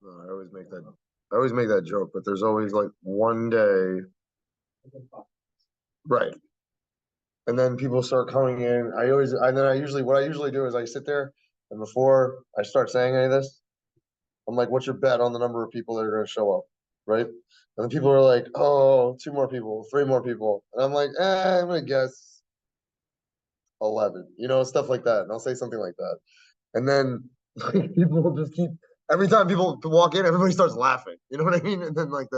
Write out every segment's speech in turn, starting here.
I always make that joke, but there's always like one day, right? And then people start coming in. What I usually do is I sit there, and before I start saying any of this, I'm like, "What's your bet on the number of people that are going to show up?" Right? And then people are like, "Oh, two more people, three more people," and I'm like, I'm going to guess 11, stuff like that. And I'll say something like that. And then people will just keep, every time people walk in, everybody starts laughing. You know what I mean? And then like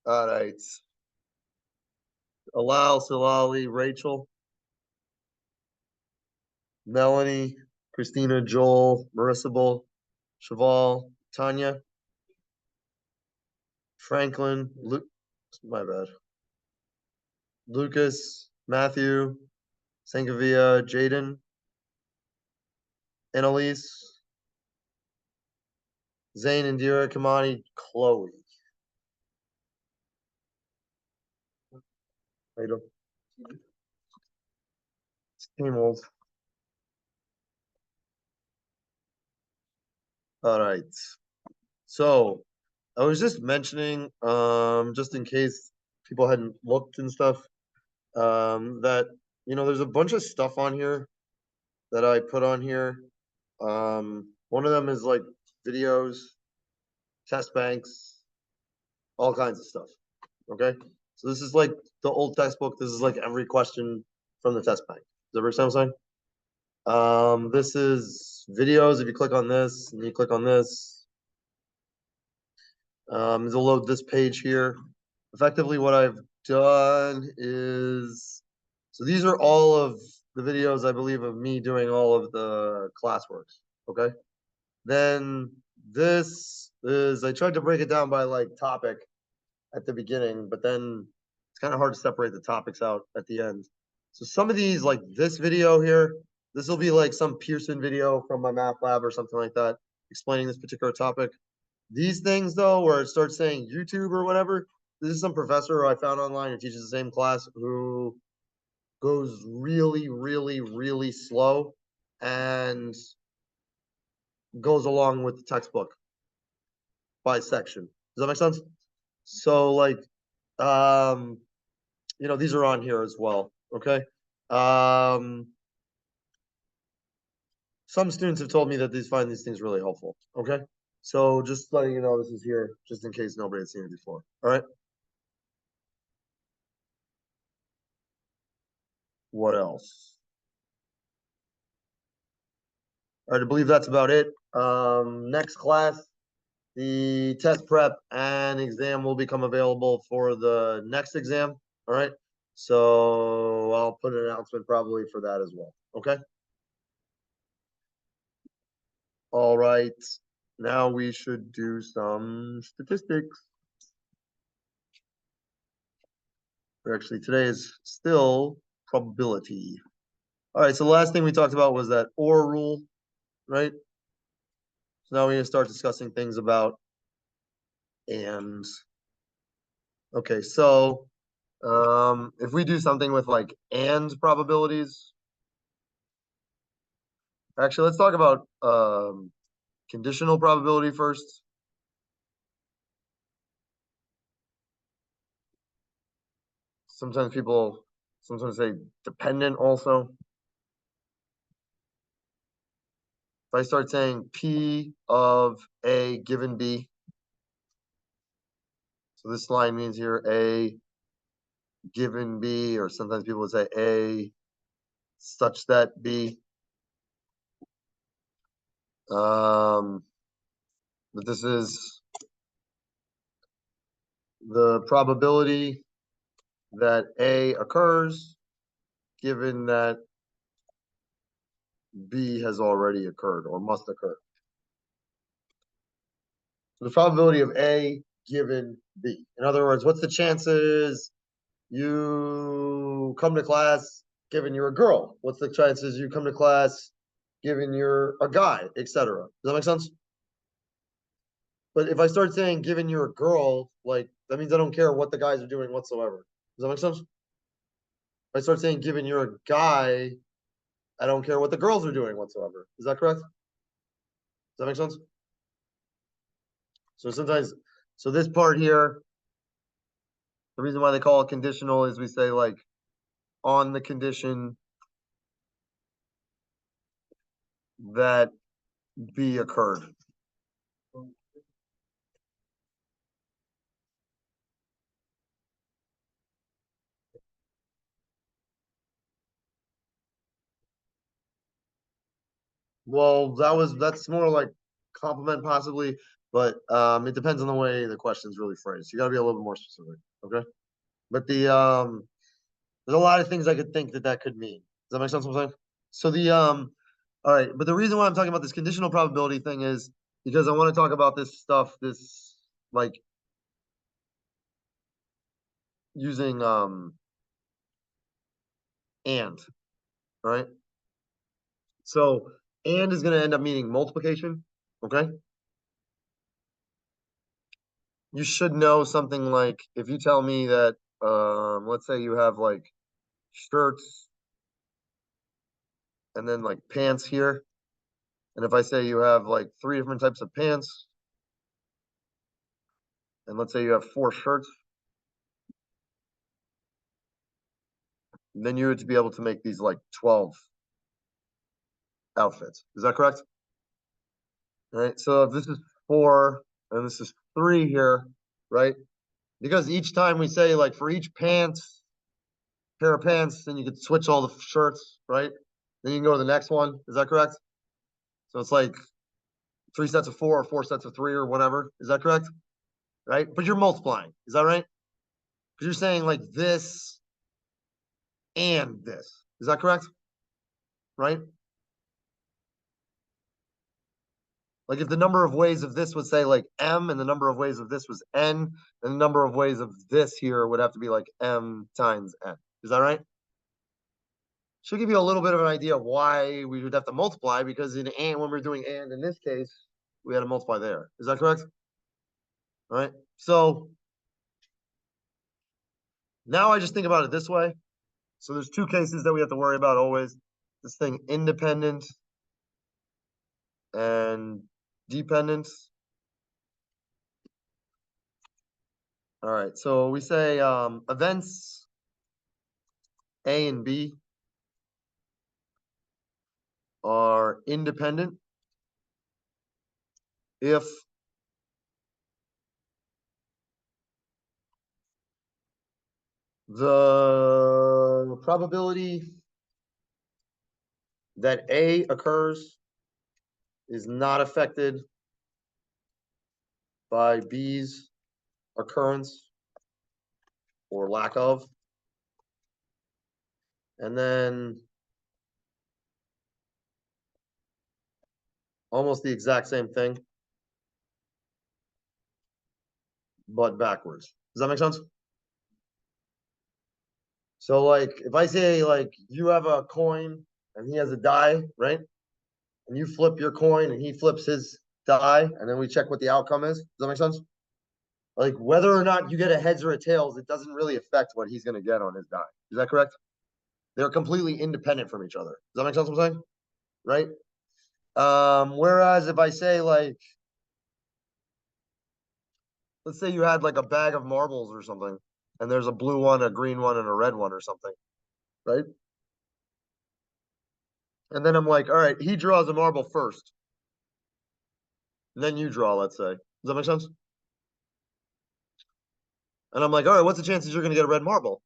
all right. Alal, Silali, Rachel, Melanie, Christina, Joel, Marissa Bull, Cheval, Tanya, Franklin, my bad. Lucas, Matthew, Sangavia, Jaden, Annalise, Zane, Indira, Kamani, Chloe. How you doing? Same old. All right. So I was just mentioning, just in case people hadn't looked and stuff, that there's a bunch of stuff on here that I put on here. One of them is like videos, test banks, all kinds of stuff. Okay, so this is like the old textbook. This is like every question from the test bank. Does that understand what I'm saying? This is videos. If you click on this and you click on this, it'll load this page here. Effectively, what I've done is, so these are all of the videos, I believe, of me doing all of the classworks. Okay. Then this is, I tried to break it down by like topic at the beginning, but then it's kind of hard to separate the topics out at the end. So some of these, like this video here, this will be like some Pearson video from my math lab or something like that, explaining this particular topic. These things, though, where it starts saying YouTube or whatever, this is some professor who I found online who teaches the same class who goes really, really, really slow and goes along with the textbook by section. Does that make sense? So, like, um, these are on here as well. Okay. Um, some students have told me that these find these things really helpful. Okay. So just letting you know this is here, just in case nobody had seen it before. All right. What else? All right, I believe that's about it. Next class, the test prep and exam will become available for the next exam. All right. So I'll put an announcement probably for that as well. Okay. All right. Now we should do some statistics. Or actually, today is still probability. All right. So the last thing we talked about was that OR rule, right? So now we're going to start discussing things about ands. Okay. So if we do something with like and probabilities, actually, let's talk about conditional probability first. Sometimes people sometimes say dependent also. If I start saying P of A given B, so this line means here A given B, or sometimes people would say A such that B. But this is the probability that A occurs given that B has already occurred or must occur. So the probability of A given B. In other words, what's the chances you come to class given you're a girl? What's the chances you come to class given you're a guy, etc.? Does that make sense? But if I start saying given you're a girl, like that means I don't care what the guys are doing whatsoever. Does that make sense? If I start saying given you're a guy, I don't care what the girls are doing whatsoever. Is that correct? that make sense? So sometimes, so this part here, the reason why they call it conditional is we say like on the condition that B occurred. Well, that's more like compliment possibly, but it depends on the way the question's really phrased. You gotta be a little bit more specific, okay? But there's a lot of things I could think that that could mean. Does that make sense what I'm saying? So all right, but the reason why I'm talking about this conditional probability thing is because I want to talk about this stuff, this like using and, right? So and is going to end up meaning multiplication, okay? You should know something like if you tell me that let's say you have like shirts and then like pants here, and if I say you have like three different types of pants, and let's say you have four shirts, then you would be able to make these like 12 outfits. Is that correct? All right. So if this is four and this is three here, right? Because each time we say like for each pair of pants, then you could switch all the shirts, right? Then you can go to the next one. Is that correct? So it's like three sets of four or four sets of three or whatever. Is that correct? Right? But you're multiplying. Is that right? Because you're saying like this and this. Is that correct? Right? Like if the number of ways of this would say like m and the number of ways of this was n, then the number of ways of this here would have to be like m times n. Is that right? Should give you a little bit of an idea of why we would have to multiply because in and when we're doing and in this case, we had to multiply there. Is that correct? All right. So now I just think about it this way. So there's two cases that we have to worry about always. This thing independent and dependent. All right. So we say events A and B are independent if the probability that A occurs is not affected by B's occurrence or lack of. And then almost the exact same thing, but backwards. Does that make sense? So like if I say like you have a coin and he has a die, right? And you flip your coin and he flips his die, and then we check what the outcome is. Does that make sense? Like whether or not you get a heads or a tails, it doesn't really affect what he's going to get on his die. Is that correct? They're completely independent from each other. Does that make sense what I'm saying? Right? Whereas if I say like, let's say you had like a bag of marbles or something, and there's a blue one, a green one, and a red one or something, right? And then I'm like, all right, he draws a marble first, and then you draw, let's say. Does that make sense? And I'm like, all right, what's the chances you're going to get a red marble?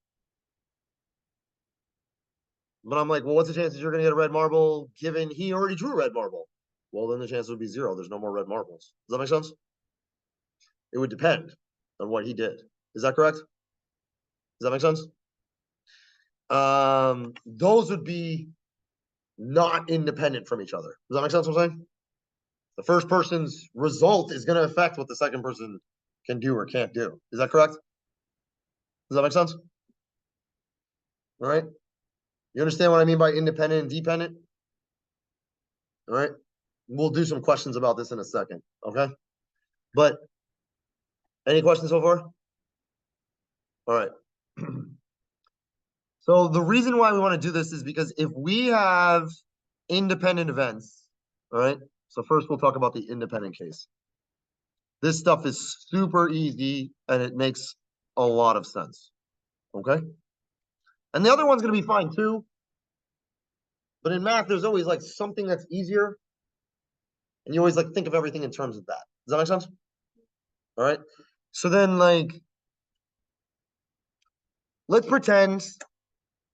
But I'm like, well, what's the chances you're going to get a red marble given he already drew a red marble? Well, then the chance would be zero. There's no more red marbles. Does that make sense? It would depend on what he did. Is that correct? Does that make sense? Those would be not independent from each other. Does that make sense what I'm saying? The first person's result is going to affect what the second person can do or can't do. Is that correct? Does that make sense? All right. You understand what I mean by independent and dependent? All right. We'll do some questions about this in a second. Okay. But any questions so far? All right. So the reason why we want to do this is because if we have independent events, all right, So first we'll talk about the independent case. This stuff is super easy and it makes a lot of sense. Okay? And the other one's going to be fine too. But in math, there's always like something that's easier. And you always like think of everything in terms of that. Does that make sense? All right. So then like, let's pretend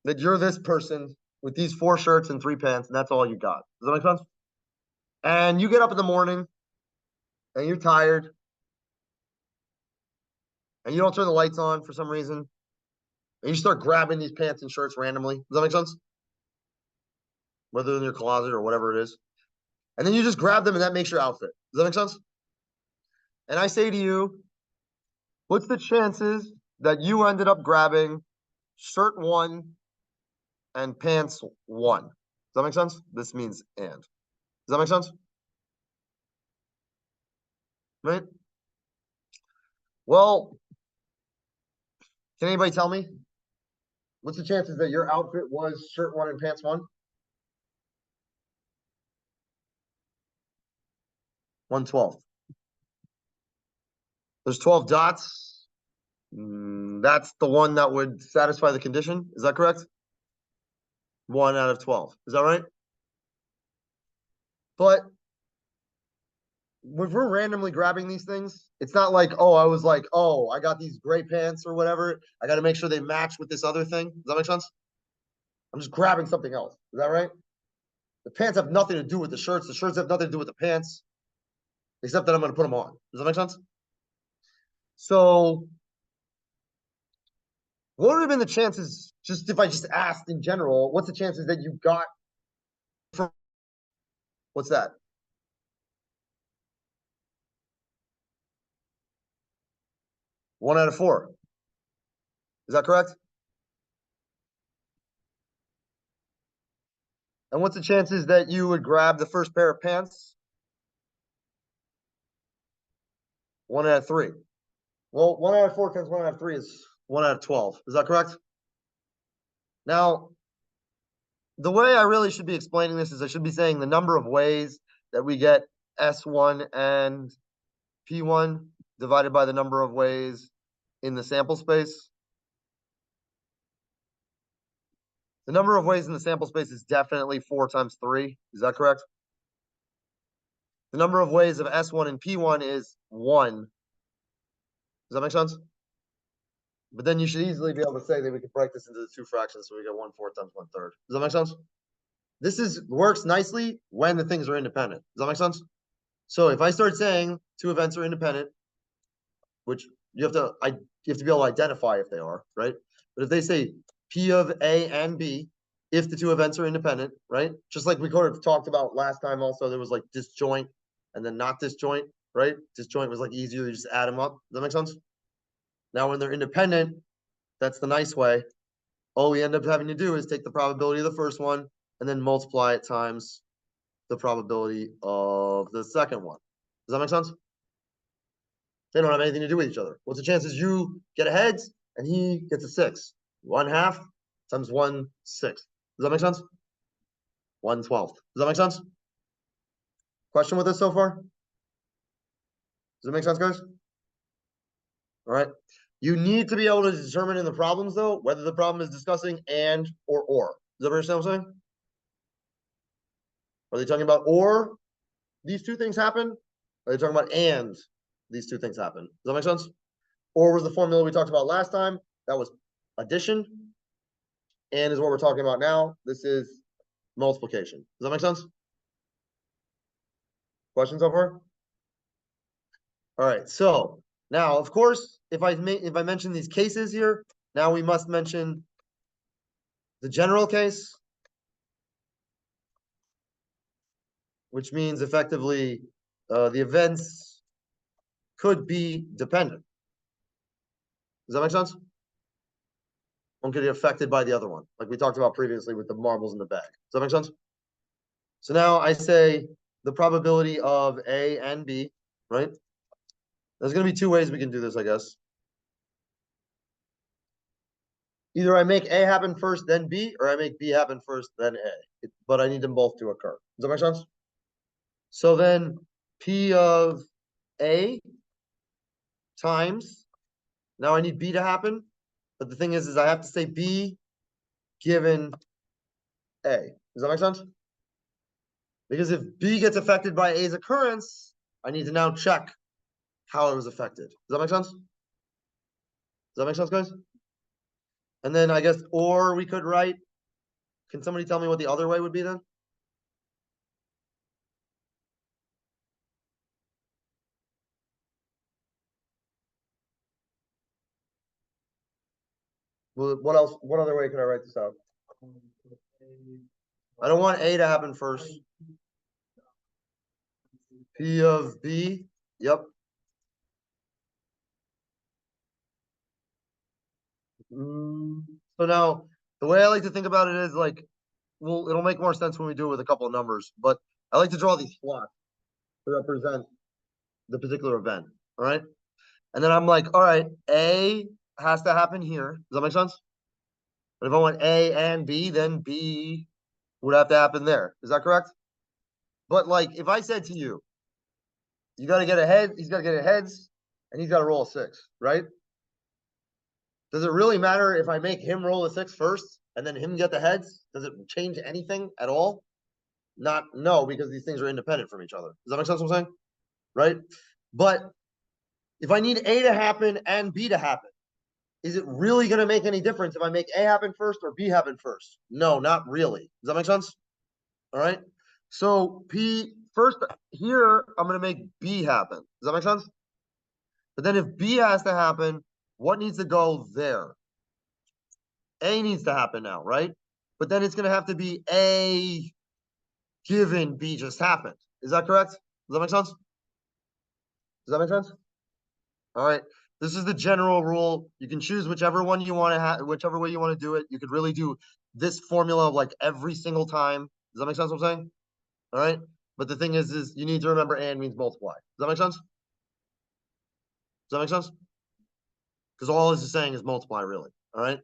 that you're this person with these 4 shirts and 3 pants, and that's all you got. Does that make sense? And you get up in the morning and you're tired and you don't turn the lights on for some reason. And you start grabbing these pants and shirts randomly. Does that make sense? Whether in your closet or whatever it is. And then you just grab them and that makes your outfit. Does that make sense? And I say to you, what's the chances that you ended up grabbing shirt 1 and pants 1? Does that make sense? This means and. Does that make sense? Right? Well, can anybody tell me? What's the chances that your outfit was shirt 1 and pants 1? 1/12. There's 12 dots. That's the one that would satisfy the condition. Is that correct? 1 out of 12. Is that right? But if we're randomly grabbing these things, it's not like, oh, I was like, oh, I got these gray pants or whatever. I got to make sure they match with this other thing. Does that make sense? I'm just grabbing something else. Is that right? The pants have nothing to do with the shirts. The shirts have nothing to do with the pants, except that I'm going to put them on. Does that make sense? So what would have been the chances, just if I just asked in general, what's the chances that you got from, what's that? One out of 4. Is that correct? And what's the chances that you would grab the first pair of pants? 1 out of 3. Well, 1 out of 4 times 1 out of 3 is 1 out of 12. Is that correct? Now, the way I really should be explaining this is I should be saying the number of ways that we get S1 and P1 divided by the number of ways in the sample space. The number of ways in the sample space is definitely 4 times 3. Is that correct? The number of ways of S1 and P1 is 1. Does that make sense? But then you should easily be able to say that we could break this into the 2 fractions, so we get 1/4 times 1/3. Does that make sense? This works nicely when the things are independent. Does that make sense? So if I start saying 2 events are independent, which you have to be able to identify if they are, right? But if they say P of A and B, if the 2 events are independent, right? Just like we kind of talked about last time also, there was like disjoint and then not disjoint, right? Disjoint was like easier, you just add them up. Does that make sense? Now when they're independent, that's the nice way. All we end up having to do is take the probability of the first one and then multiply it times the probability of the second one. Does that make sense? They don't have anything to do with each other. What's the chances you get a heads and he gets a 6? 1/2 times 1/6. Does that make sense? 1/12. Does that make sense? Question with this so far? Does it make sense, guys? All right. You need to be able to determine in the problems, though, whether the problem is discussing and or. Does everybody understand what I'm saying? Are they talking about or these 2 things happen? Are they talking about and these 2 things happen? Does that make sense? Or was the formula we talked about last time? That was addition. And is what we're talking about now. This is multiplication. Does that make sense? Questions so far? All right. So now, of course, if I mention these cases here, now we must mention the general case, which means effectively the events could be dependent. Does that make sense? One could be affected by the other one, like we talked about previously with the marbles in the bag. Does that make sense? So now I say the probability of A and B, right? There's going to be 2 ways we can do this, I guess. Either I make A happen first, then B, or I make B happen first, then A. But I need them both to occur. Does that make sense? So then P of A times, now I need B to happen. But the thing is I have to say B given A. Does that make sense? Because if B gets affected by A's occurrence, I need to now check how it was affected. Does that make sense? Does that make sense, guys? And then I guess, or we could write, can somebody tell me what the other way would be then? Well, what else? What other way could I write this out? I don't want A to happen first. P of B. Yep. So now the way I like to think about it is like, well, it'll make more sense when we do it with a couple of numbers, but I like to draw these plots to represent the particular event. All right. And then I'm like, all right, A has to happen here. Does that make sense? But if I want A and B, then B would have to happen there. Is that correct? But like, if I said to you, you got to get ahead, he's got to get a heads, and he's got to roll a six, right? Does it really matter if I make him roll a six first and then him get the heads? Does it change anything at all? Not, no, because these things are independent from each other. Does that make sense what I'm saying? Right? But if I need A to happen and B to happen, is it really going to make any difference if I make A happen first or B happen first? No, not really. Does that make sense? All right. So P first here, I'm going to make B happen. Does that make sense? But then if B has to happen, what needs to go there? A needs to happen now, right? But then it's going to have to be A given B just happened. Is that correct? Does that make sense? Does that make sense? All right. This is the general rule. You can choose whichever one you want to have, whichever way you want to do it. You could really do this formula like every single time. Does that make sense what I'm saying? All right. But the thing is you need to remember and means multiply. Does that make sense? Does that make sense? Because all this is saying is multiply, really. All right.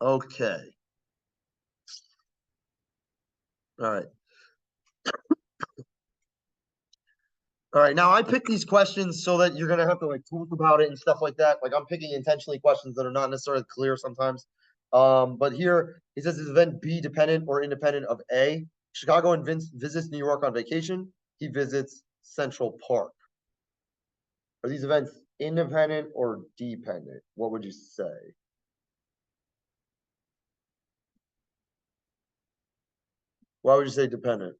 Okay. All right. All right. Now I pick these questions so that you're gonna have to like talk about it and stuff like that. Like I'm picking intentionally questions that are not necessarily clear sometimes. But here he says, is event B dependent or independent of A? Chicago and Vince visits New York on vacation. He visits Central Park. Are these events independent or dependent? What would you say? Why would you say dependent?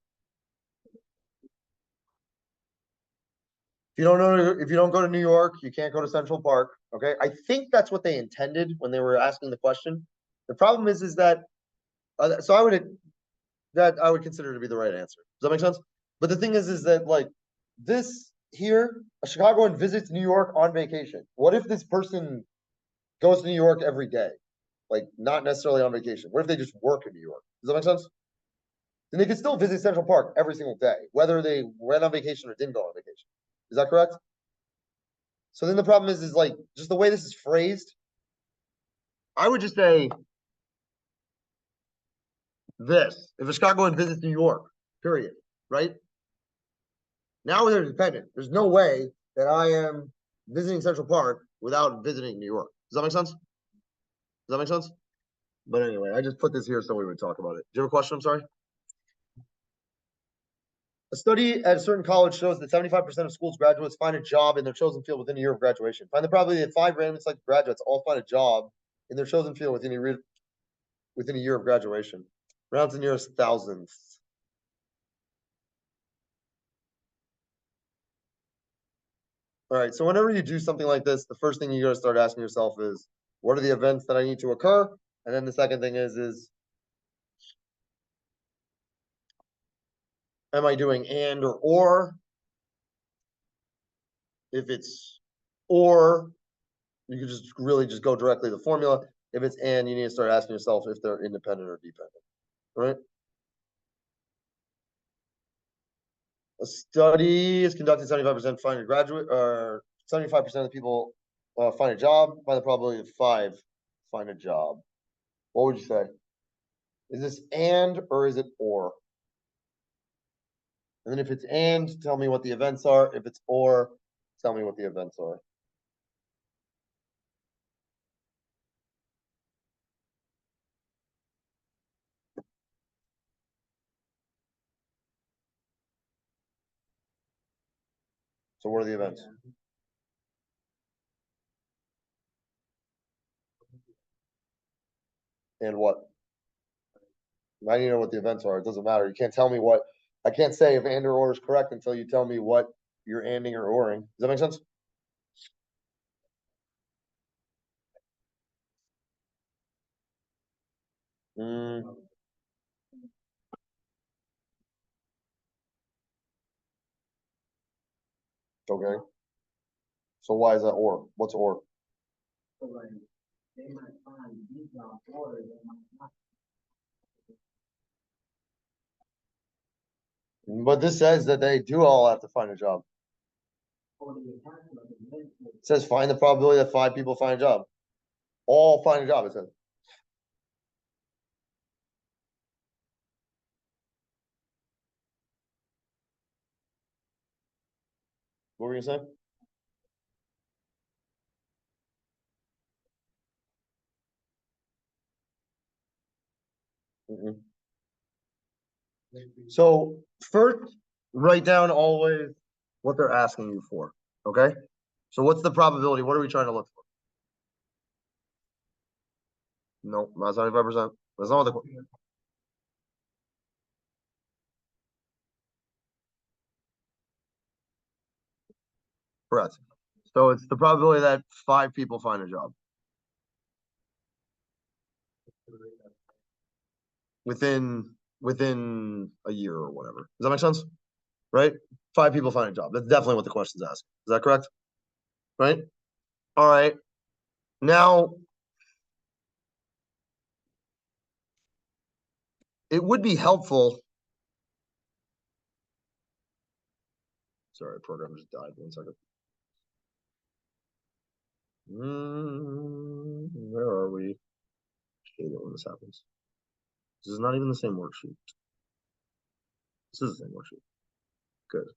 If you don't know, if you don't go to New York, you can't go to Central Park. Okay, I think that's what they intended when they were asking the question. The problem is that so I would consider to be the right answer. Does that make sense? But the thing is that like this here, a Chicagoan visits New York on vacation. What if this person goes to New York every day, like not necessarily on vacation? What if they just work in New York? Does that make sense? Then they could still visit Central Park every single day, whether they went on vacation or didn't go on vacation. Is that correct? So then the problem is like just the way this is phrased. I would just say this: if a Chicagoan visits New York, period, right? Now they're dependent. There's no way that I am visiting Central Park without visiting New York. Does that make sense? Does that make sense? But anyway, I just put this here so we would talk about it. Do you have a question? I'm sorry. A study at a certain college shows that 75% of school's graduates find a job in their chosen field within a year of graduation. Find the probability that 5 randomly selected graduates all find a job in their chosen field within a year of graduation. Round to nearest thousandth. All right. So whenever you do something like this, the first thing you got to start asking yourself is, what are the events that I need to occur? And then the second thing is am I doing and or? If it's or, you can just really just go directly to the formula. If it's and, you need to start asking yourself if they're independent or dependent. All right. A study is conducted 75% find a graduate, or 75% of the people find a job. Find the probability of 5 find a job. What would you say? Is this and or is it or? And then if it's and, tell me what the events are. If it's or, tell me what the events are. So what are the events? And what? Now you know what the events are. It doesn't matter. You can't tell me what. I can't say if and or is correct until you tell me what you're anding or oring. Does that make sense? Mm, okay. So why is that or? What's or? But this says that they do all have to find a job. It says find the probability that 5 people find a job. All find a job, it says. What were you saying? Mm-mm. So first, write down always what they're asking you for. Okay. So what's the probability? What are we trying to look for? No, not 75%. That's not what the correct. So it's the probability that 5 people find a job within a year or whatever. Does that make sense? Right? 5 people find a job. That's definitely what the question's asking. Is that correct? Right? All right. Now it would be helpful. Sorry, program just died. 1 second. Where are we? I hate it when this happens. This is not even the same worksheet. This is the same worksheet. Good.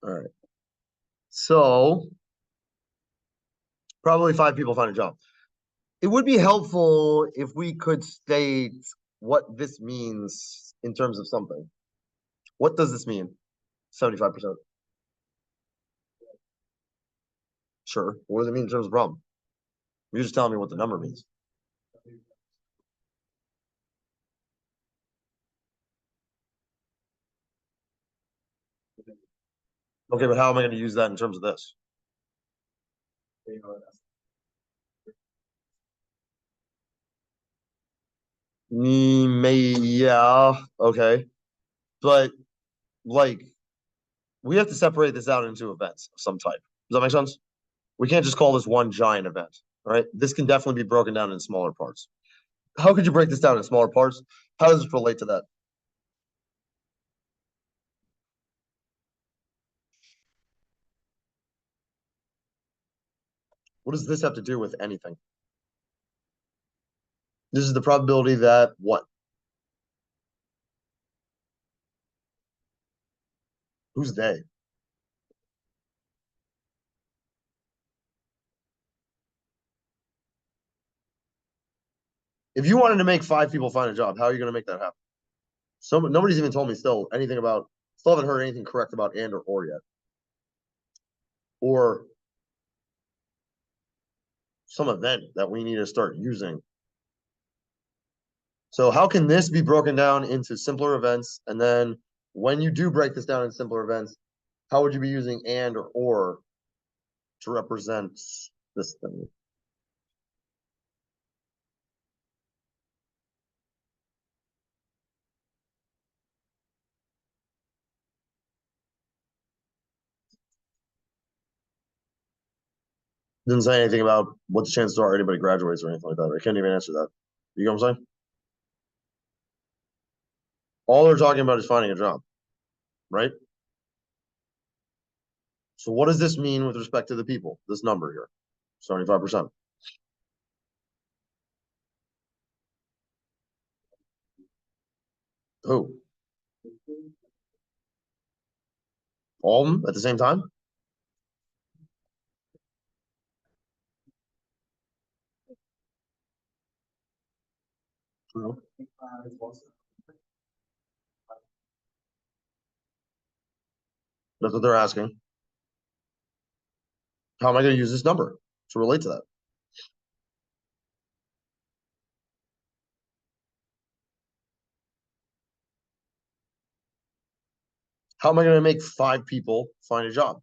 All right. So probably 5 people find a job. It would be helpful if we could state what this means in terms of something. What does this mean? 75%. Sure. What does it mean in terms of problem? You're just telling me what the number means. Okay, but how am I going to use that in terms of this? Yeah, okay. But like we have to separate this out into events of some type. Does that make sense? We can't just call this one giant event. All right. This can definitely be broken down in smaller parts. How could you break this down in smaller parts? How does this relate to that? What does this have to do with anything? This is the probability that what? Who's they? If you wanted to make 5 people find a job, how are you going to make that happen? Nobody's even told me still anything about. Still haven't heard anything correct about and or yet, or some event that we need to start using. So how can this be broken down into simpler events? And then when you do break this down in simpler events, how would you be using and or to represent this thing? Didn't say anything about what the chances are anybody graduates or anything like that. I can't even answer that. You know what I'm saying? All they're talking about is finding a job, right? So what does this mean with respect to the people? This number here, 75%. Who? All of them at the same time? No. That's what they're asking. How am I going to use this number to relate to that? How am I going to make 5 people find a job?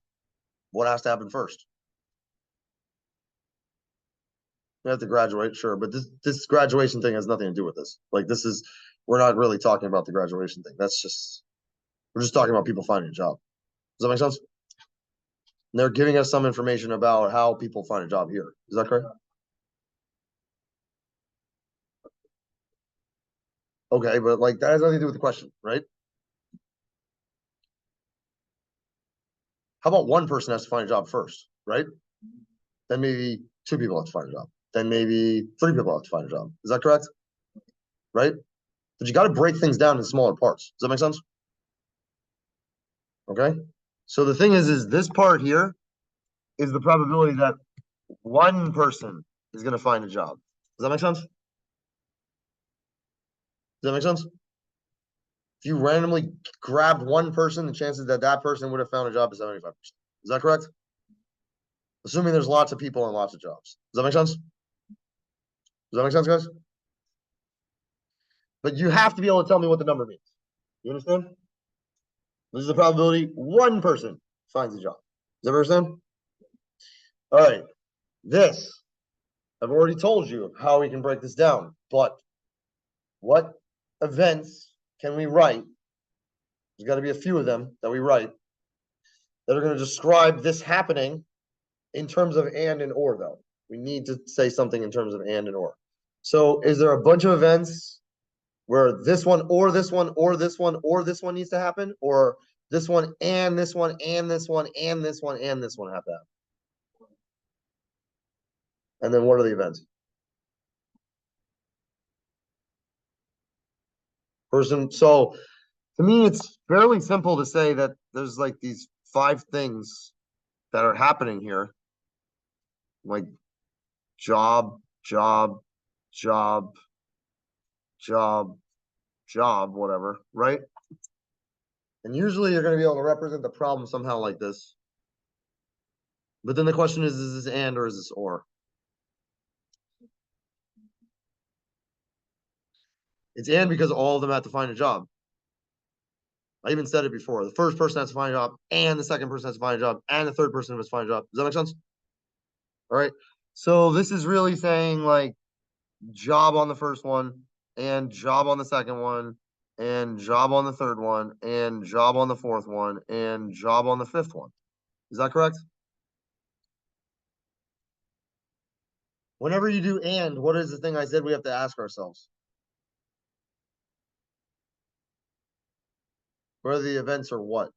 What has to happen first? You have to graduate, sure, but this graduation thing has nothing to do with this. Like this is we're not really talking about the graduation thing. That's just we're just talking about people finding a job. Does that make sense? And they're giving us some information about how people find a job here. Is that correct? Okay, but like that has nothing to do with the question, right? How about one person has to find a job first, right? Then maybe 2 people have to find a job. Then maybe 3 people have to find a job. Is that correct? Right? But you got to break things down in smaller parts. Does that make sense? Okay. So the thing is this part here is the probability that one person is going to find a job. Does that make sense? Does that make sense? If you randomly grabbed one person, the chances that that person would have found a job is 75%. Is that correct? Assuming there's lots of people and lots of jobs. Does that make sense? Does that make sense, guys? But you have to be able to tell me what the number means. You understand? This is the probability one person finds a job. Does that understand? All right. This, I've already told you how we can break this down, but what events can we write? There's got to be a few of them that we write that are going to describe this happening in terms of and or, though. We need to say something in terms of and or. So is there a bunch of events where this one or this one or this one or this one needs to happen? Or this one and this one and this one and this one and this one have to happen? And then what are the events? Person. So to me, it's fairly simple to say that there's like these 5 things that are happening here, like job, job, job, job, job, whatever, right? And usually you're going to be able to represent the problem somehow like this. But then the question is this and or is this or? It's and because all of them have to find a job. I even said it before. The first person has to find a job, and the second person has to find a job, and the third person has to find a job. Does that make sense? All right. So this is really saying like job on the first one, and job on the second one, and job on the third one, and job on the fourth one, and job on the fifth one. Is that correct? Whenever you do and, what is the thing I said we have to ask ourselves? What are the events or what?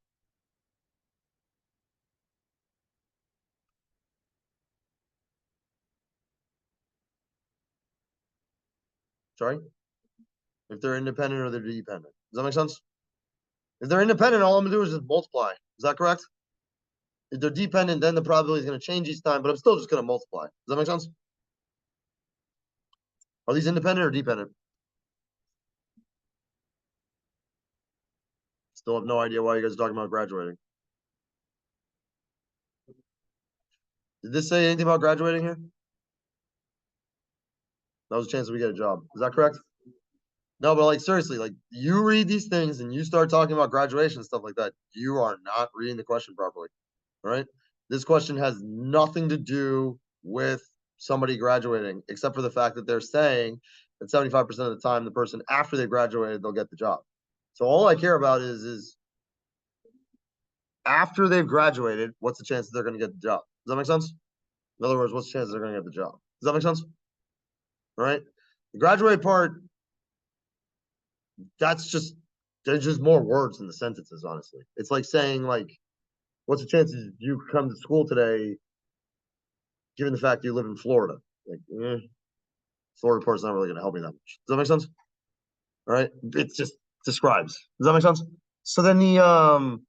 Sorry? If they're independent or they're dependent. Does that make sense? If they're independent, all I'm gonna do is just multiply. Is that correct? If they're dependent, then the probability is gonna change each time, but I'm still just gonna multiply. Does that make sense? Are these independent or dependent? Still have no idea why you guys are talking about graduating. Did this say anything about graduating here? That was a chance that we get a job. Is that correct? No, but like seriously, like you read these things and you start talking about graduation and stuff like that, you are not reading the question properly. All right. This question has nothing to do with somebody graduating, except for the fact that they're saying that 75% of the time, the person after they graduated, they'll get the job. So all I care about is after they've graduated, what's the chance that they're going to get the job? Does that make sense? In other words, what's the chance they're going to get the job? Does that make sense? All right. The graduate part, that's just there's just more words in the sentences, honestly. It's like saying, like, what's the chances you come to school today, given the fact you live in Florida? Like, Florida part's not really going to help me that much. Does that make sense? All right. It just describes. Does that make sense? So then all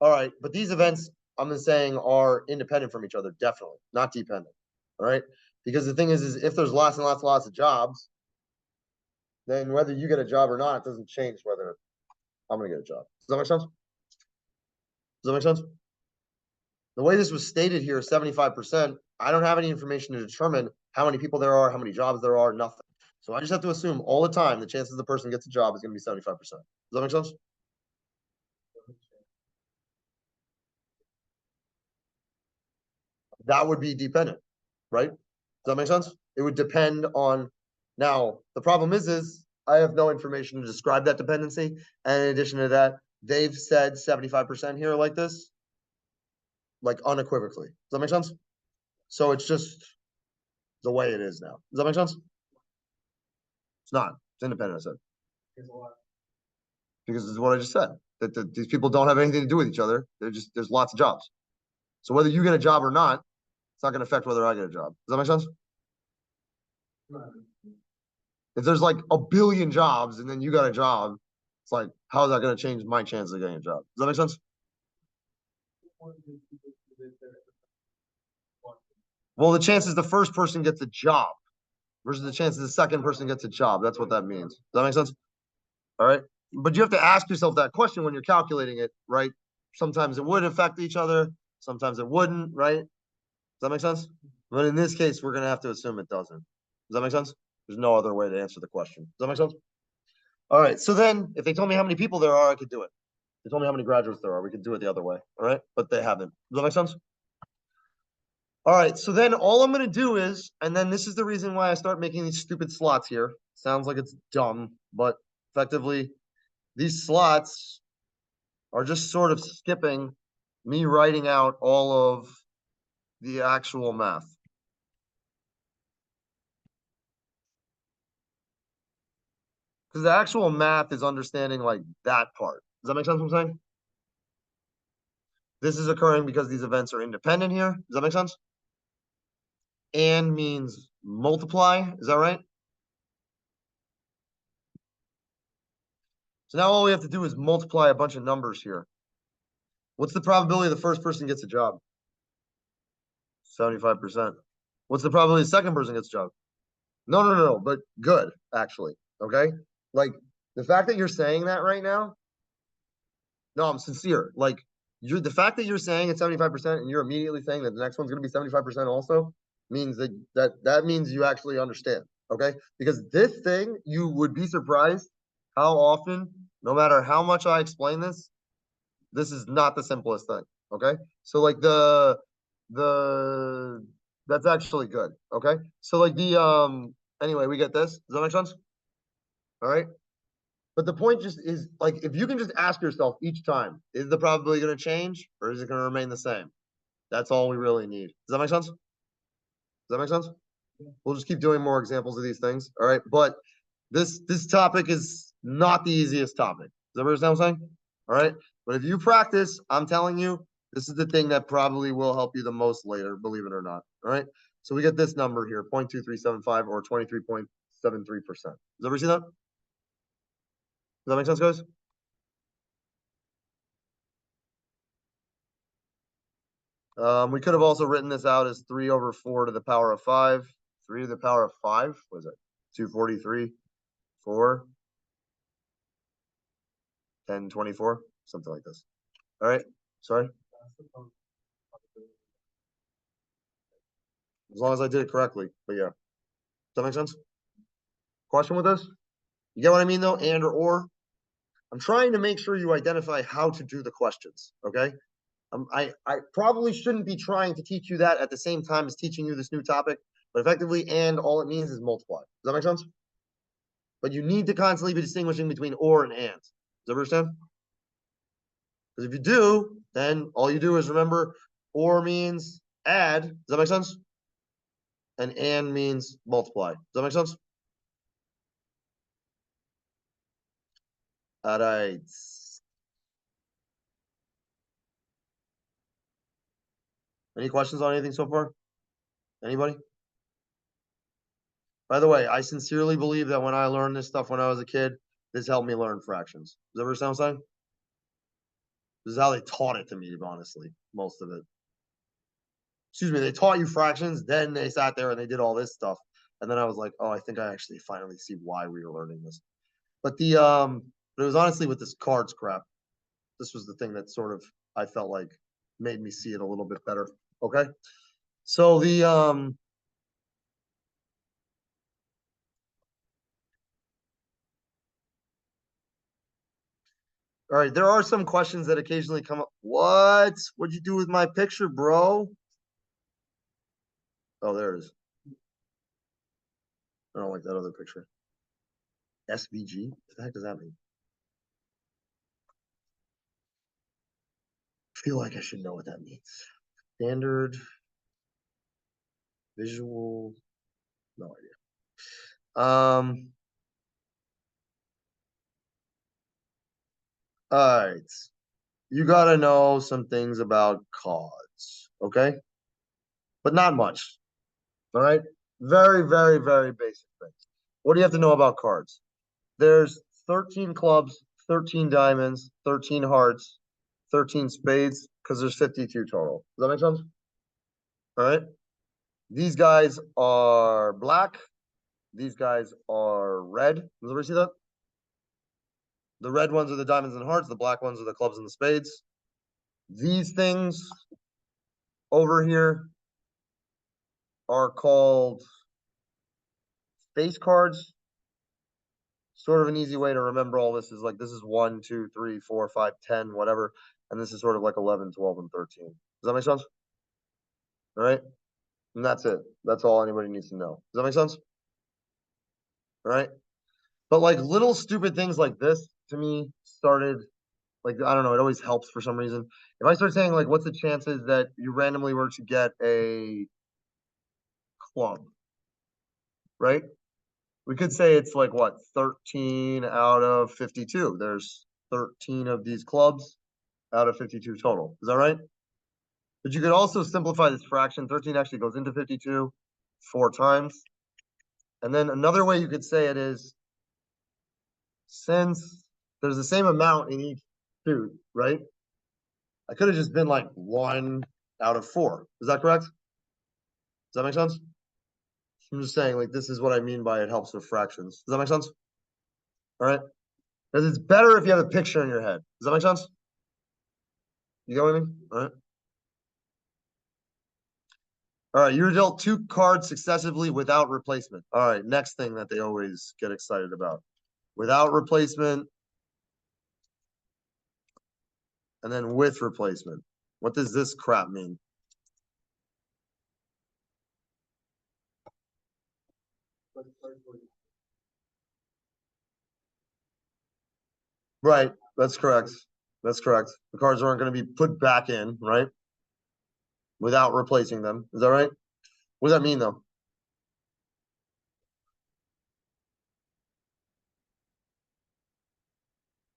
right, but these events I'm saying are independent from each other, definitely, not dependent. All right. Because the thing is if there's lots and lots and lots of jobs, then whether you get a job or not, it doesn't change whether I'm gonna get a job. Does that make sense? Does that make sense? The way this was stated here, 75%, I don't have any information to determine how many people there are, how many jobs there are, nothing. So I just have to assume all the time the chances the person gets a job is going to be 75%. Does that make sense? That would be dependent, right? Does that make sense? It would depend on. Now, the problem is I have no information to describe that dependency. And in addition to that, they've said 75% here like this, like unequivocally. Does that make sense? So it's just the way it is now. Does that make sense? It's not. It's independent, I said. Because this is what I just said. That these people don't have anything to do with each other. There's lots of jobs. So whether you get a job or not, it's not going to affect whether I get a job. Does that make sense? If there's like a billion jobs and then you got a job, it's like, how is that going to change my chances of getting a job? Does that make sense? Well, the chances the first person gets a job versus the chances the second person gets a job. That's what that means. Does that make sense? All right. But you have to ask yourself that question when you're calculating it, right? Sometimes it would affect each other, sometimes it wouldn't, right? Does that make sense? But in this case, we're going to have to assume it doesn't. Does that make sense? There's no other way to answer the question. Does that make sense? All right. So then, if they told me how many people there are, I could do it. If they told me how many graduates there are, we could do it the other way. All right. But they haven't. Does that make sense? All right. So then all I'm going to do is, and then this is the reason why I start making these stupid slots here. Sounds like it's dumb, but effectively, these slots are just sort of skipping me writing out all of the actual math. Because the actual math is understanding like that part. Does that make sense what I'm saying? This is occurring because these events are independent here. Does that make sense? And means multiply. Is that right? So now all we have to do is multiply a bunch of numbers here. What's the probability the first person gets a job? 75%. What's the probability the second person gets a job? No, but good, actually. Okay. Like the fact that you're saying that right now, no, I'm sincere. Like you're the fact that you're saying it's 75% and you're immediately saying that the next one's gonna be 75% also means that means you actually understand. Okay. Because this thing, you would be surprised how often, no matter how much I explain this is not the simplest thing. Okay. So like the that's actually good. Okay. So like anyway, we get this. Does that make sense? All right. But the point just is like if you can just ask yourself each time, is the probability going to change or is it going to remain the same? That's all we really need. Does that make sense? Does that make sense? We'll just keep doing more examples of these things. All right. But this topic is not the easiest topic. Does everybody understand what I'm saying? All right. But if you practice, I'm telling you, this is the thing that probably will help you the most later, believe it or not. All right. So we get this number here, 0.2375 or 23.73%. Does everybody see that? Does that make sense, guys? We could have also written this out as 3 over 4 to the power of 5. 3 to the power of 5, what is it? 243, 4, 10, 24, something like this. All right. Sorry. As long as I did it correctly. But yeah. Does that make sense? Question with this? You get what I mean though? And or? I'm trying to make sure you identify how to do the questions. Okay. I probably shouldn't be trying to teach you that at the same time as teaching you this new topic, but effectively, and all it means is multiply. Does that make sense? But you need to constantly be distinguishing between or and. Does that understand? Because if you do, then all you do is remember or means add. Does that make sense? And means multiply. Does that make sense? All right. Any questions on anything so far? Anybody? By the way, I sincerely believe that when I learned this stuff when I was a kid, this helped me learn fractions. Does that ever sound saying? This is how they taught it to me, honestly, most of it. Excuse me, they taught you fractions, then they sat there and they did all this stuff. And then I was like, oh, I think I actually finally see why we were learning this. But but it was honestly with this cards crap. This was the thing that sort of I felt like made me see it a little bit better. Okay. So all right, there are some questions that occasionally come up. What'd you do with my picture, bro? Oh, there it is. I don't like that other picture. SVG? What the heck does that mean? I feel like I should know what that means. Standard visual, no idea. All right. You gotta know some things about cards, okay? But not much. All right. Very, very, very basic things. What do you have to know about cards? There's 13 clubs, 13 diamonds, 13 hearts, 13 spades, because there's 52 total. Does that make sense? All right. These guys are black. These guys are red. Does everybody see that? The red ones are the diamonds and hearts. The black ones are the clubs and the spades. These things over here are called face cards. Sort of an easy way to remember all this is like this is 1, 2, 3, 4, 5, 10, whatever. And this is sort of like 11, 12, and 13. Does that make sense? All right. And that's it. That's all anybody needs to know. Does that make sense? All right. But like little stupid things like this to me started like I don't know, it always helps for some reason. If I start saying like what's the chances that you randomly were to get a club, right? We could say it's like what, 13 out of 52. There's 13 of these clubs out of 52 total. Is that right? But you could also simplify this fraction. 13 actually goes into 52 4 times. And then another way you could say it is since there's the same amount in each suit, right? I could have just been like 1 out of 4. Is that correct? Does that make sense? I'm just saying, like, this is what I mean by it helps with fractions. Does that make sense? All right. Because it's better if you have a picture in your head. Does that make sense? You go with me? All right. All right. You're dealt 2 cards successively without replacement. All right. Next thing that they always get excited about. Without replacement and then with replacement. What does this crap mean? Right. That's correct. That's correct. The cards aren't going to be put back in, right? Without replacing them. Is that right? What does that mean, though?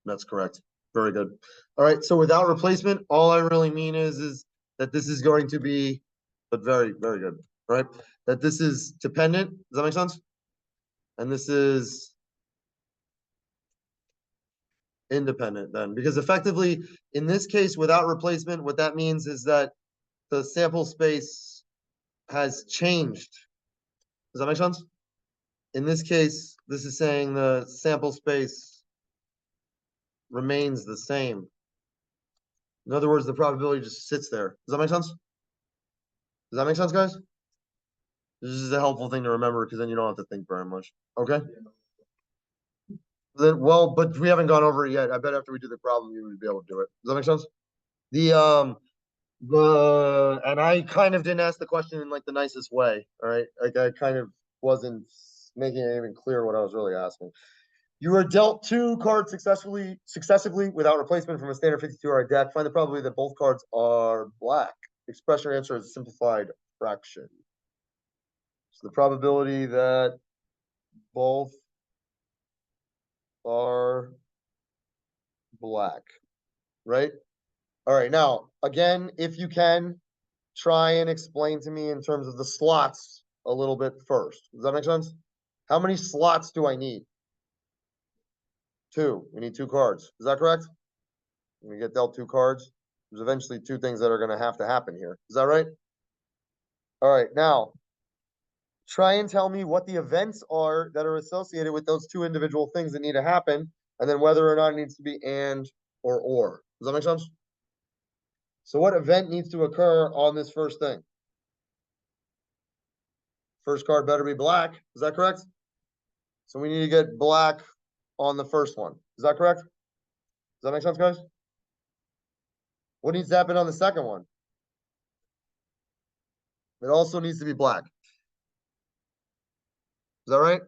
That's correct. Very good. All right. So without replacement, all I really mean is that this is going to be, but very, very good. All right. That this is dependent. Does that make sense? And this is independent then, because effectively in this case, without replacement, what that means is that the sample space has changed. Does that make sense? In this case, this is saying the sample space remains the same. In other words, the probability just sits there. Does that make sense? Does that make sense, guys? This is a helpful thing to remember because then you don't have to think very much. Okay. Then, well, but we haven't gone over it yet. I bet after we do the problem, you would be able to do it. Does that make sense? The and I kind of didn't ask the question in like the nicest way. All right, like I kind of wasn't making it even clear what I was really asking. You were dealt 2 cards successively without replacement from a standard 52 or a deck. Find the probability that both cards are black. Express your answer as a simplified fraction. So the probability that both are black, right? All right. Now, again, if you can, try and explain to me in terms of the slots a little bit first. Does that make sense? How many slots do I need? 2. We need 2 cards. Is that correct? We get dealt 2 cards. There's eventually 2 things that are going to have to happen here. Is that right? All right. Now, try and tell me what the events are that are associated with those 2 individual things that need to happen, and then whether or not it needs to be and or. Does that make sense? So what event needs to occur on this first thing? First card better be black. Is that correct? So we need to get black on the first one. Is that correct? Does that make sense, guys? What needs to happen on the second one? It also needs to be black. Is that right?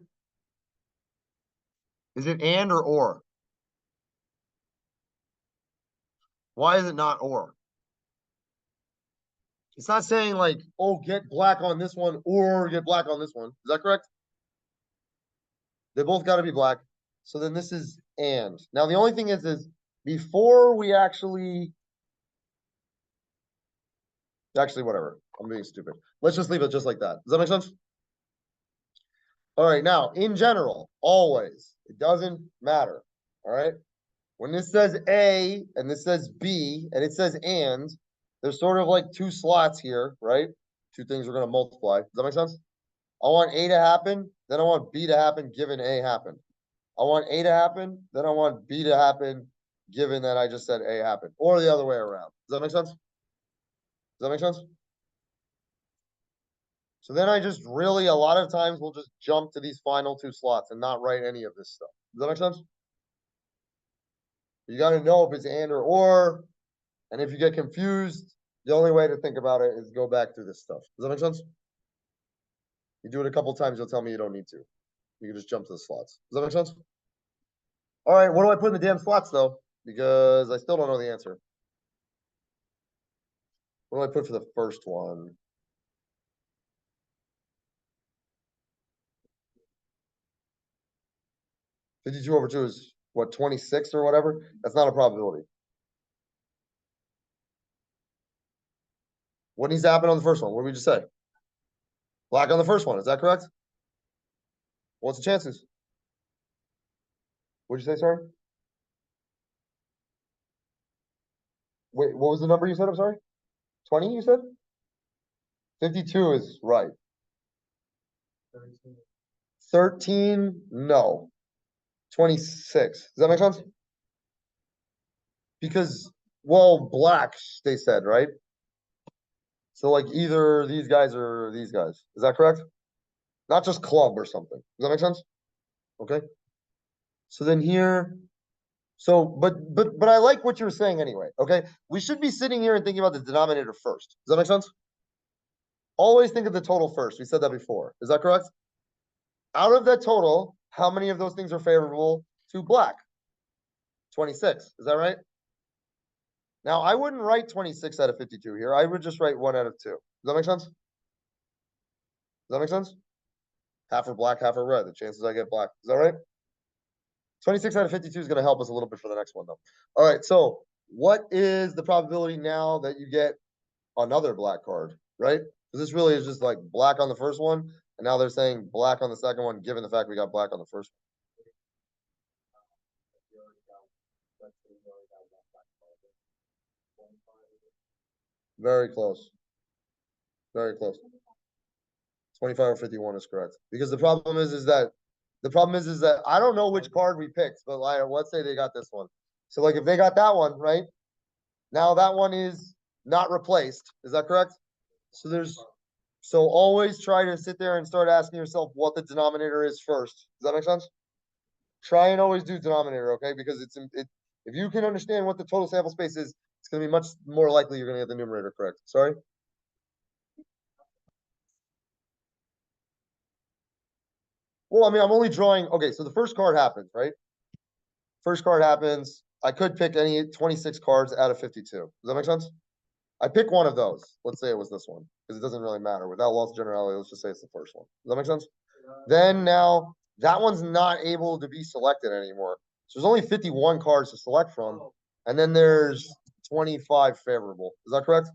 Is it and or? Why is it not or? It's not saying like, oh, get black on this one or get black on this one. Is that correct? They both got to be black. So then this is and. Now the only thing is before we actually whatever. I'm being stupid. Let's just leave it just like that. Does that make sense? All right. Now, in general, always, it doesn't matter. All right. When this says A and this says B and it says and, there's sort of like 2 slots here, right? 2 things are going to multiply. Does that make sense? I want A to happen, then I want B to happen given A happened. I want A to happen, then I want B to happen given that I just said A happened, or the other way around. Does that make sense? Does that make sense? So then I just really, a lot of times, will just jump to these final 2 slots and not write any of this stuff. Does that make sense? You got to know if it's and or, and if you get confused, the only way to think about it is go back through this stuff. Does that make sense? You do it a couple times, you'll tell me you don't need to. You can just jump to the slots. Does that make sense? All right, what do I put in the damn slots, though? Because I still don't know the answer. What do I put for the first one? (52/2) is what, 26 or whatever? That's not a probability. What needs to happen on the first one? What did we just say? Black on the first one. Is that correct? What's the chances? What'd you say, sorry? Wait, what was the number you said? I'm sorry? 20, you said? 52 is right. 13, no. 26. Does that make sense? Because, well, black, they said, right? So, like, either these guys or these guys. Is that correct? Not just club or something. Does that make sense? Okay. So then here, so, but I like what you're saying anyway. Okay. We should be sitting here and thinking about the denominator first. Does that make sense? Always think of the total first. We said that before. Is that correct? Out of that total, how many of those things are favorable to black? 26. Is that right? Now, I wouldn't write 26 out of 52 here. I would just write 1 out of 2. Does that make sense? Does that make sense? Half are black, half are red. The chances I get black. Is that right? 26 out of 52 is going to help us a little bit for the next one, though. All right. So what is the probability now that you get another black card, right? Because this really is just like black on the first one. And now they're saying black on the second one, given the fact we got black on the first one. Very close. Very close. 25 or 51 is correct. Because the problem is that I don't know which card we picked, but like, let's say they got this one. So like if they got that one, right? Now that one is not replaced. Is that correct? So always try to sit there and start asking yourself what the denominator is first. Does that make sense? Try and always do denominator, okay? Because if you can understand what the total sample space is, it's going to be much more likely you're going to get the numerator correct. Sorry? Well, I mean, I'm only drawing. Okay, so the first card happens, right? First card happens. I could pick any 26 cards out of 52. Does that make sense? I pick one of those. Let's say it was this one, because it doesn't really matter. Without loss of generality, let's just say it's the first one. Does that make sense? Then now that one's not able to be selected anymore. So there's only 51 cards to select from, and then there's 25 favorable. Is that correct?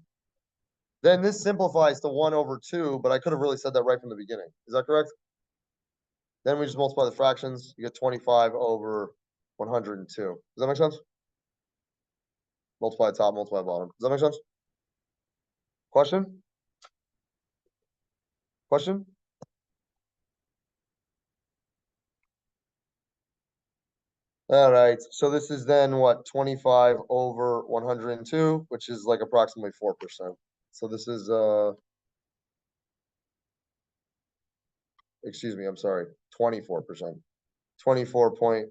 Then this simplifies to 1/2, but I could have really said that right from the beginning. Is that correct? Then we just multiply the fractions. You get 25 over 102. Does that make sense? Multiply top, multiply bottom. Does that make sense? Question? Question? All right. So this is then what? 25 over 102, which is like approximately 4%. So this is excuse me, I'm sorry, 24%. 24.51%.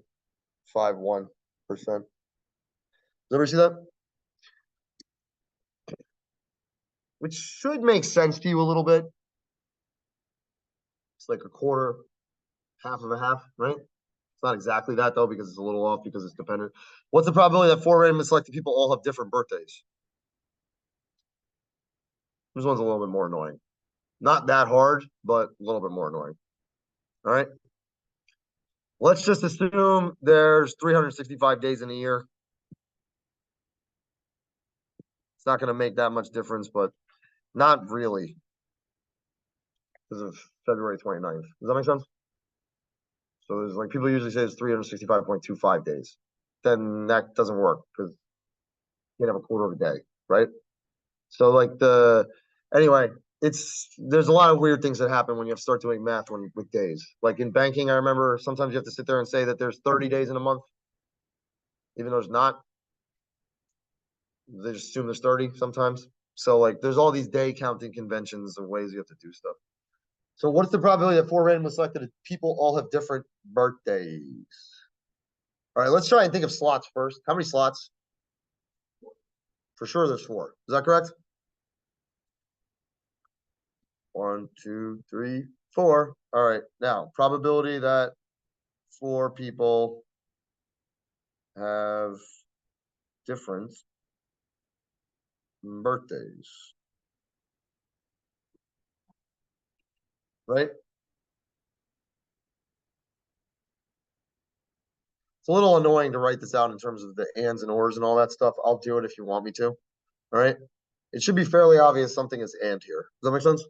Does everybody see that? Which should make sense to you a little bit. It's like a quarter, half of a half, right? It's not exactly that though, because it's a little off because it's dependent. What's the probability that four randomly selected people all have different birthdays? This one's a little bit more annoying. Not that hard, but a little bit more annoying. All right. Let's just assume there's 365 days in a year. It's not going to make that much difference, but not really because of February 29th. Does that make sense? So there's like people usually say it's 365.25 days. Then that doesn't work because you can have a quarter of a day, right? So like anyway, there's a lot of weird things that happen when you have to start doing math with days. Like in banking, I remember sometimes you have to sit there and say that there's 30 days in a month, even though there's not. They just assume there's 30 sometimes. So like there's all these day counting conventions and ways you have to do stuff. So what's the probability that four randomly selected people all have different birthdays? All right, let's try and think of slots first. How many slots? For sure there's four. Is that correct? 1, 2, 3, 4. All right, now probability that four people have different birthdays. Right? It's a little annoying to write this out in terms of the ands and ors and all that stuff. I'll do it if you want me to. All right. It should be fairly obvious something is and here. Does that make sense?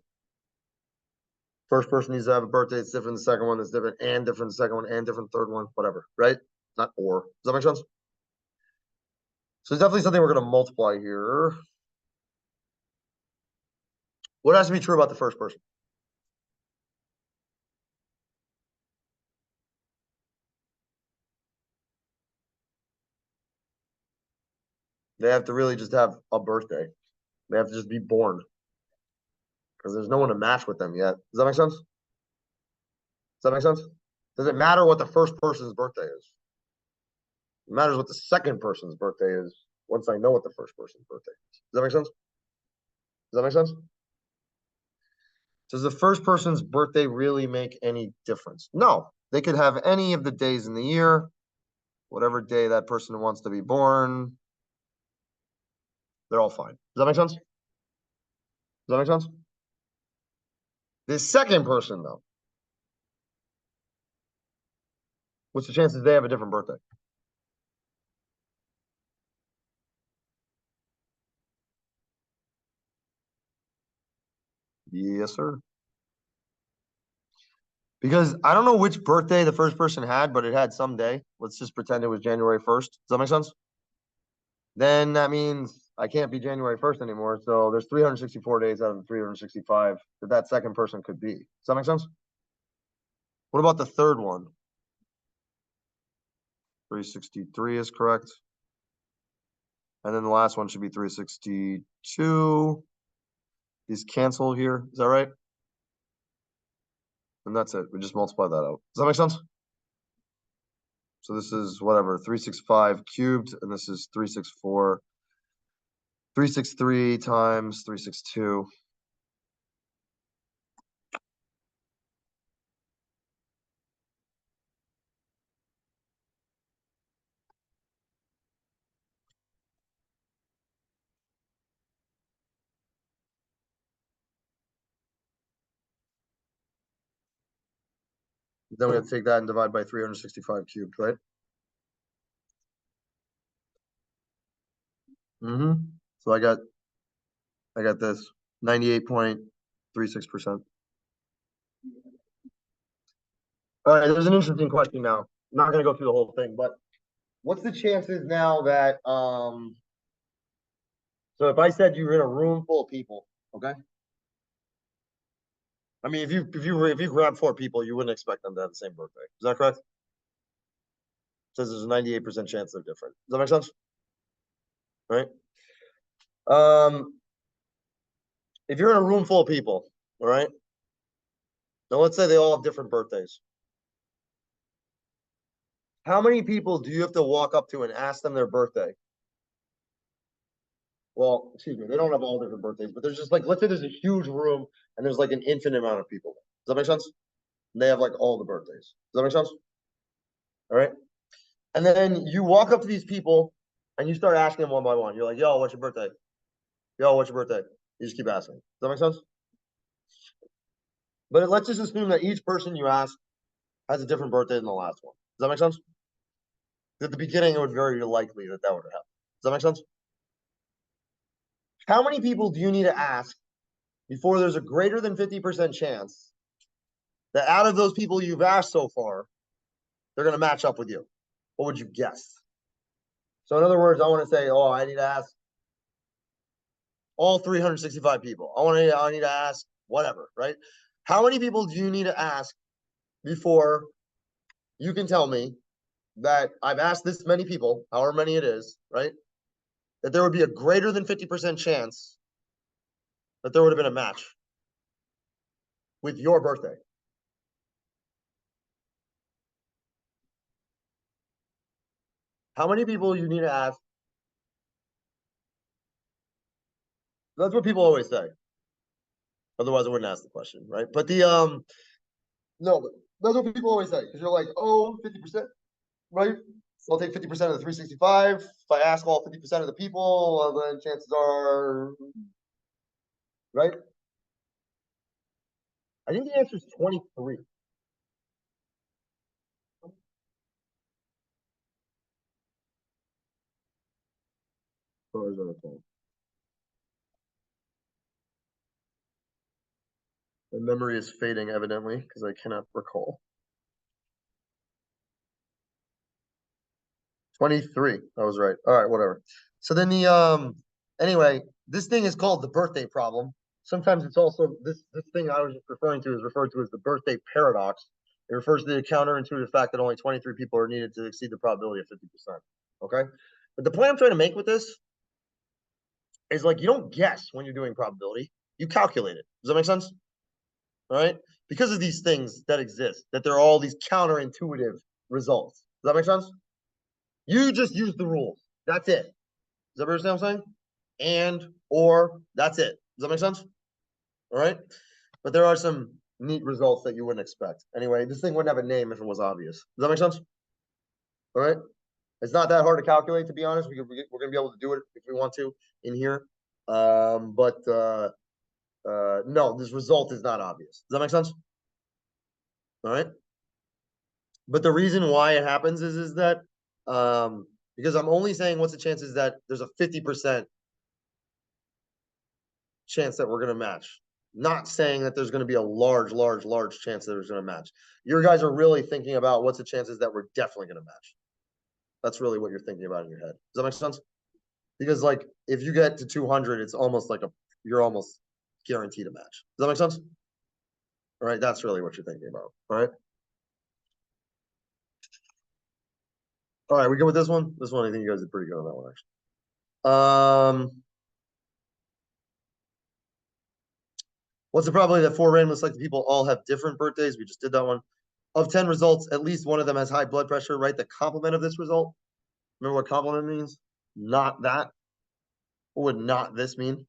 First person needs to have a birthday. It's different. The second one is different and different. The second one and different. Third one, whatever. Right? Not or. Does that make sense? So it's definitely something we're going to multiply here. What has to be true about the first person? They have to really just have a birthday. They have to just be born because there's no one to match with them yet. Does that make sense? Does that make sense? Does it matter what the first person's birthday is? It matters what the second person's birthday is once I know what the first person's birthday is. Does that make sense? Does that make sense? Does the first person's birthday really make any difference? No. They could have any of the days in the year, whatever day that person wants to be born. They're all fine. Does that make sense? Does that make sense? The second person, though, what's the chances they have a different birthday? Yes, sir. Because I don't know which birthday the first person had, but it had some day. Let's just pretend it was January 1st. Does that make sense? Then that means I can't be January 1st anymore. So there's 364 days out of the 365 that second person could be. Does that make sense? What about the third one? 363 is correct. And then the last one should be 362. These cancel here. Is that right? And that's it. We just multiply that out. Does that make sense? So this is whatever, 365 cubed, and this is 364. 363 times 362. Then we have to take that and divide by 365 cubed, right? So I got this 98.36%. All right, there's an interesting question now. I'm not going to go through the whole thing, but what's the chances now that so if I said you were in a room full of people, okay? I mean, if you grab four people, you wouldn't expect them to have the same birthday. Is that correct? It says there's a 98% chance they're different. Does that make sense? Right? If you're in a room full of people, all right? Now let's say they all have different birthdays. How many people do you have to walk up to and ask them their birthday? Well, excuse me, they don't have all different birthdays, but there's just like, let's say there's a huge room and there's like an infinite amount of people. Does that make sense? And they have like all the birthdays. Does that make sense? All right. And then you walk up to these people and you start asking them one by one. You're like, yo, what's your birthday? Yo, what's your birthday? You just keep asking. Does that make sense? But let's just assume that each person you ask has a different birthday than the last one. Does that make sense? At the beginning, it would be very likely that that would happen. Does that make sense? How many people do you need to ask before there's a greater than 50% chance that out of those people you've asked so far, they're going to match up with you? What would you guess? So in other words, I want to say, oh, I need to ask all 365 people. I need to ask whatever, right? How many people do you need to ask before you can tell me that I've asked this many people, however many it is, right? That there would be a greater than 50% chance that there would have been a match with your birthday. How many people you need to ask? That's what people always say. Otherwise, I wouldn't ask the question, right? But no, but that's what people always say because you're like, oh, 50%, right? So I'll take 50% of the 365. If I ask all 50% of the people, well, then chances are, right? I think the answer is 23. My memory is fading, evidently, because I cannot recall. 23. I was right. All right, whatever. So then anyway, this thing is called the birthday problem. Sometimes it's also this thing I was referring to is referred to as the birthday paradox. It refers to the counterintuitive fact that only 23 people are needed to exceed the probability of 50%. Okay. But the point I'm trying to make with this is like you don't guess when you're doing probability, you calculate it. Does that make sense? All right. Because of these things that exist, that there are all these counterintuitive results. Does that make sense? You just use the rules. That's it. Does that understand what I'm saying? And, or, that's it. Does that make sense? All right. But there are some neat results that you wouldn't expect. Anyway, this thing wouldn't have a name if it was obvious. Does that make sense? All right. It's not that hard to calculate, to be honest. We're going to be able to do it if we want to in here. No, this result is not obvious. Does that make sense? All right. But the reason why it happens is that because I'm only saying what's the chances that there's a 50% chance that we're going to match. Not saying that there's going to be a large chance that there's going to match. Your guys are really thinking about what's the chances that we're definitely going to match. That's really what you're thinking about in your head. Does that make sense? Because like if you get to 200, it's almost like you're almost guaranteed a match. Does that make sense? All right, that's really what you're thinking about. All right. All right, we good with this one? This one, I think you guys did pretty good on that one, actually. What's the probability that four randomly selected people all have different birthdays? We just did that one. Of 10 results, at least one of them has high blood pressure, right? The complement of this result. Remember what complement means? Not that. What would not this mean?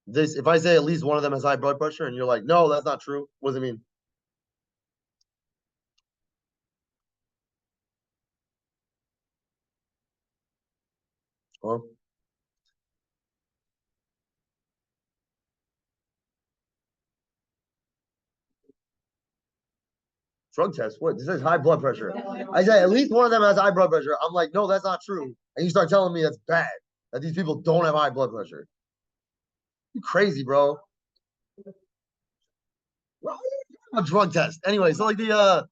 This, if I say at least one of them has high blood pressure and you're like, no, that's not true. What does it mean? Well, drug test. What? This says high blood pressure. I say at least one of them has high blood pressure. I'm like, no, that's not true. And you start telling me that's bad, that these people don't have high blood pressure. You crazy, bro. A drug test. Anyway, so like the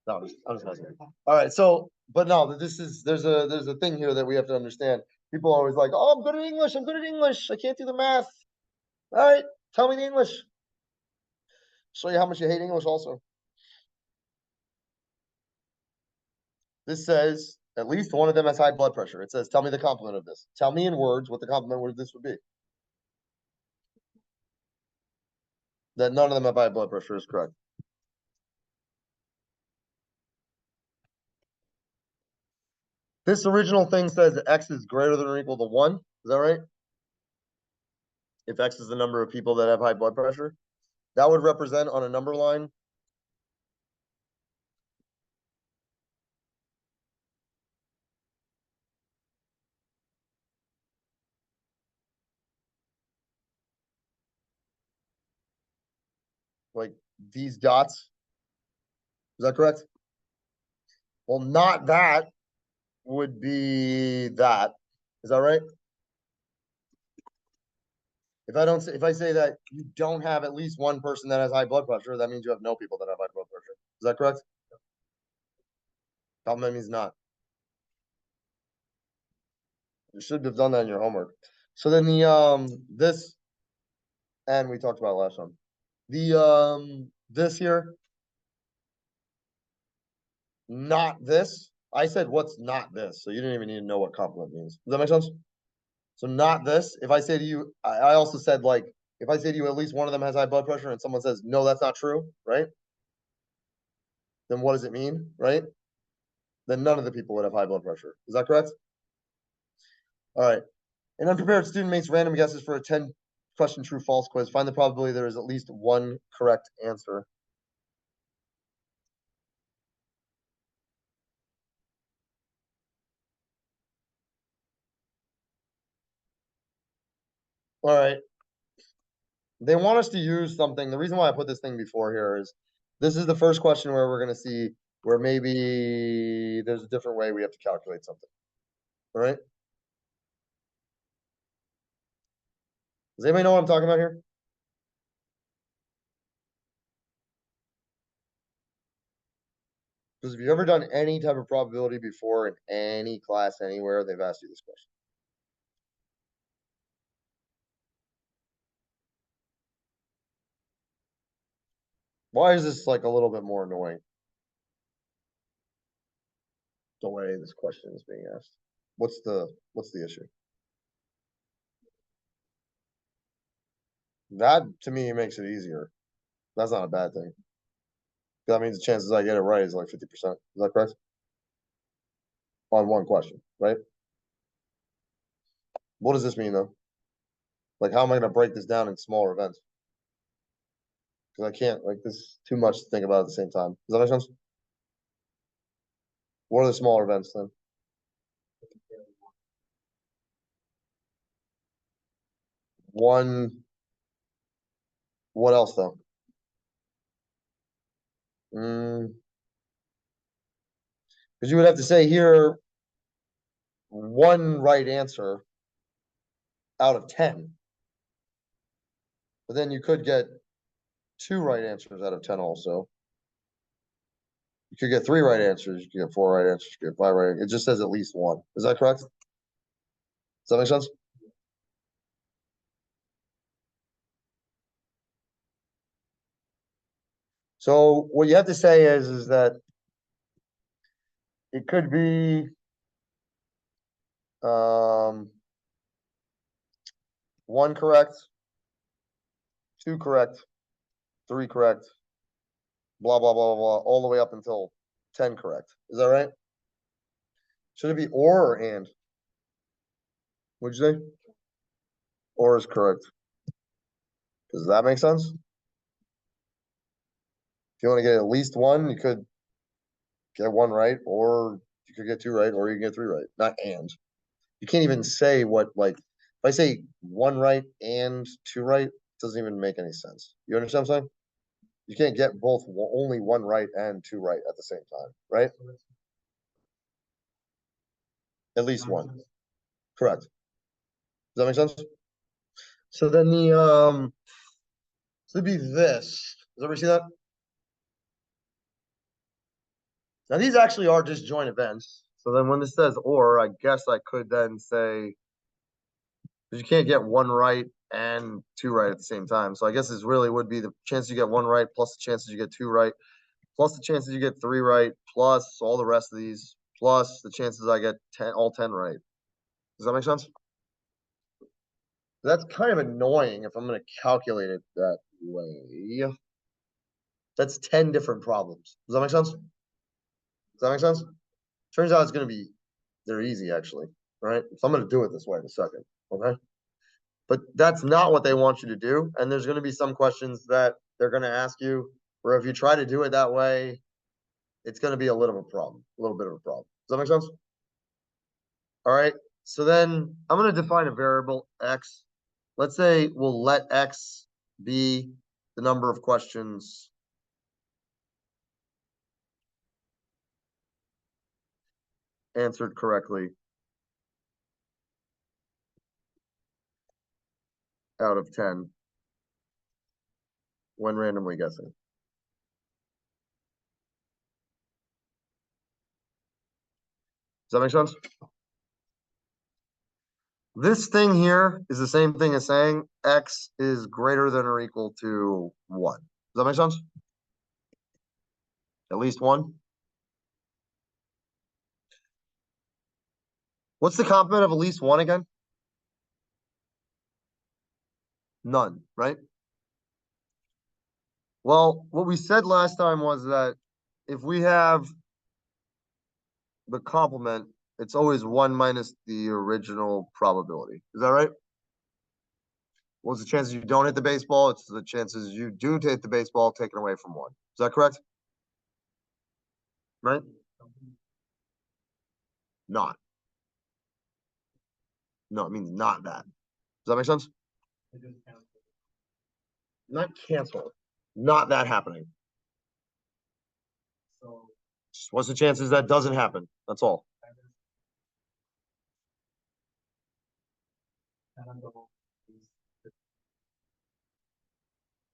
no, I'm just messing. All right, so but no, this is there's a thing here that we have to understand. People are always like, oh, I'm good at English. I'm good at English. I can't do the math. All right, tell me the English. Show you how much you hate English. Also, this says at least one of them has high blood pressure. It says, tell me the complement of this. Tell me in words what the complement word of this would be. That none of them have high blood pressure is correct. This original thing says that x is greater than or equal to 1. Is that right? If x is the number of people that have high blood pressure, that would represent on a number line like these dots. Is that correct? Well, not that would be that. Is that right? If I say that you don't have at least one person that has high blood pressure, that means you have no people that have high blood pressure. Is that correct? Complement means not. You should have done that in your homework. So then the this and we talked about last time. The this here, not this. I said what's not this, so you didn't even need to know what complement means. Does that make sense? So not this. If I say to you, I also said like if I say to you at least one of them has high blood pressure and someone says no, that's not true, right? Then what does it mean, right? Then none of the people would have high blood pressure. Is that correct? All right. An unprepared student makes random guesses for a 10-question true false quiz. Find the probability there is at least one correct answer. All right. They want us to use something. The reason why I put this thing before here is this is the first question where we're going to see where maybe there's a different way we have to calculate something. All right. Does anybody know what I'm talking about here? Because if you've ever done any type of probability before in any class anywhere, they've asked you this question. Why is this like a little bit more annoying? The way this question is being asked. What's the issue? That to me makes it easier. That's not a bad thing. That means the chances I get it right is like 50%. Is that correct? On one question, right? What does this mean though? Like, how am I going to break this down in smaller events? Because I can't, like, this is too much to think about at the same time. Does that make sense? What are the smaller events then? One, what else though? Because you would have to say here one right answer out of 10. But then you could get two right answers out of 10 also. You could get three right answers. You could get four right answers. You could get five right. It just says at least one. Is that correct? Does that make sense? So what you have to say is that it could be um, one correct, two correct, three correct, blah blah blah blah, all the way up until 10 correct. Is that right? Should it be or and? Would you say? Or is correct. Does that make sense? If you want to get at least one, you could get one right, or you could get two right, or you can get three right. Not and. You can't even say what like if I say one right and two right, it doesn't even make any sense. You understand what I'm saying? You can't get both only one right and two right at the same time, right? At least one. Correct. Does that make sense? So then so it'd be this. Does everybody see that? Now these actually are disjoint events. So then when this says or, I guess I could then say, because you can't get one right and two right at the same time. So I guess this really would be the chance you get one right plus the chances you get two right, plus the chances you get three right, plus all the rest of these, plus the chances I get all 10 right. Does that make sense? That's kind of annoying if I'm going to calculate it that way. That's 10 different problems. Does that make sense? Does that make sense? Turns out it's going to be, they're easy actually, right? So I'm going to do it this way in a second, okay? But that's not what they want you to do. And there's going to be some questions that they're going to ask you where if you try to do it that way, it's going to be a little bit of a problem, a little bit of a problem. Does that make sense? All right. So then I'm going to define a variable x. Let's say we'll let x be the number of questions answered correctly out of 10 when randomly guessing. Does that make sense? This thing here is the same thing as saying x is greater than or equal to 1. Does that make sense? At least 1. What's the complement of at least 1 again? None, right? Well, what we said last time was that if we have the complement, it's always 1 minus the original probability. Is that right? What's the chances you don't hit the baseball? It's the chances you do hit the baseball taken away from 1. Is that correct? Right? Not. No, it means not that. Does that make sense? Not cancel. Not that happening. What's the chances that doesn't happen? That's all.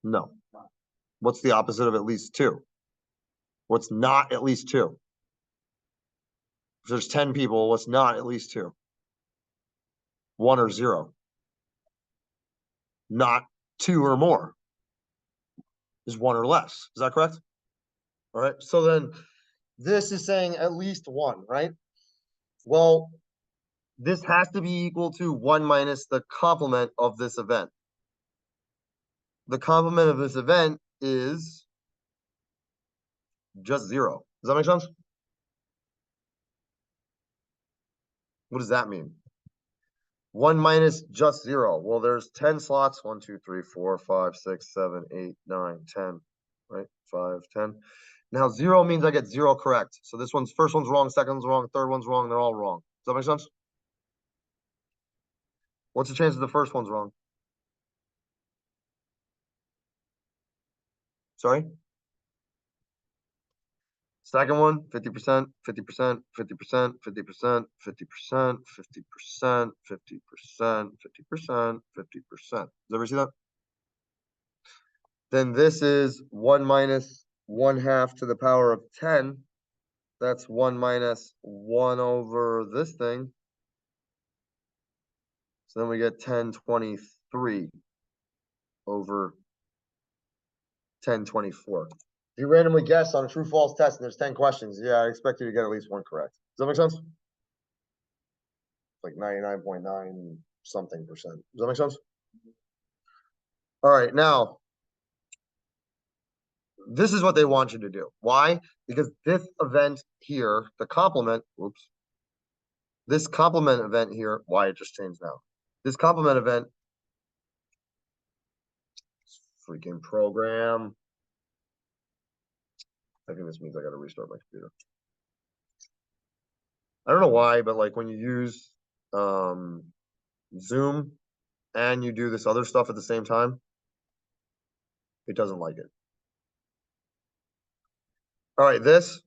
No. What's the opposite of at least 2? What's not at least 2? If there's 10 people, what's not at least 2? 1 or 0. Not 2 or more. Is 1 or less. Is that correct? All right. So then this is saying at least 1, right? Well, this has to be equal to 1 minus the complement of this event. The complement of this event is just 0. Does that make sense? What does that mean? 1 minus just 0. Well, there's 10 slots. 1, 2, 3, 4, 5, 6, 7, 8, 9, 10. Right? 5, 10. Now 0 means I get 0 correct. So this first one's wrong, second one's wrong, third one's wrong. They're all wrong. Does that make sense? What's the chance that the first one's wrong? Sorry? Second one, 50%, 50%, 50%, 50%, 50%, 50%, 50%, 50%, 50%. Does everybody see that? Then this is 1 minus 1/2 to the power of 10. That's 1 minus 1 over this thing. So then we get 1023 over 1024. If you randomly guess on a true false test and there's 10 questions, yeah, I expect you to get at least 1 correct. Does that make sense? Like 99.9 something percent. Does that make sense? All right, now this is what they want you to do. Why? Because this event here, the complement, whoops, this complement event here, why it just changed now. This complement event, freaking program. I think this means I got to restart my computer. I don't know why, but like when you use Zoom and you do this other stuff at the same time, it doesn't like it. All right, this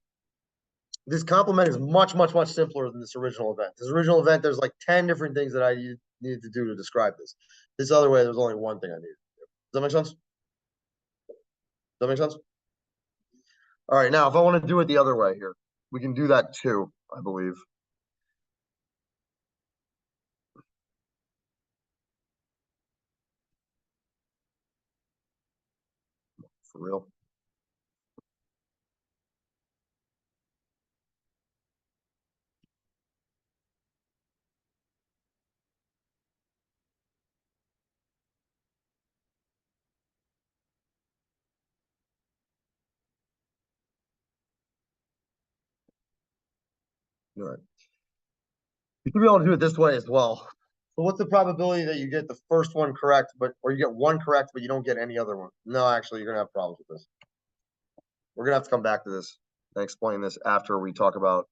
complement is much, much, much simpler than this original event. This original event, there's like 10 different things that I needed to do to describe this. This other way, there's only one thing I needed to do. Does that make sense? Does that make sense? All right, now if I want to do it the other way here, we can do that too, I believe. For real. All right. You should be able to do it this way as well. So what's the probability that you get the first one correct, or you get one correct, but you don't get any other one? No, actually, you're gonna have problems with this. We're gonna have to come back to this and explain this after we talk about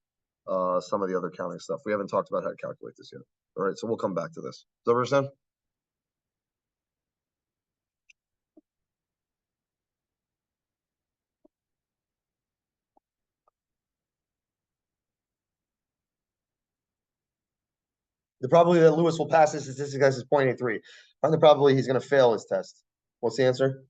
some of the other counting stuff. We haven't talked about how to calculate this yet. All right, so we'll come back to this. Does that understand? The probability that Lewis will pass his statistics test is 0.83. Find the probability he's going to fail his test. What's the answer?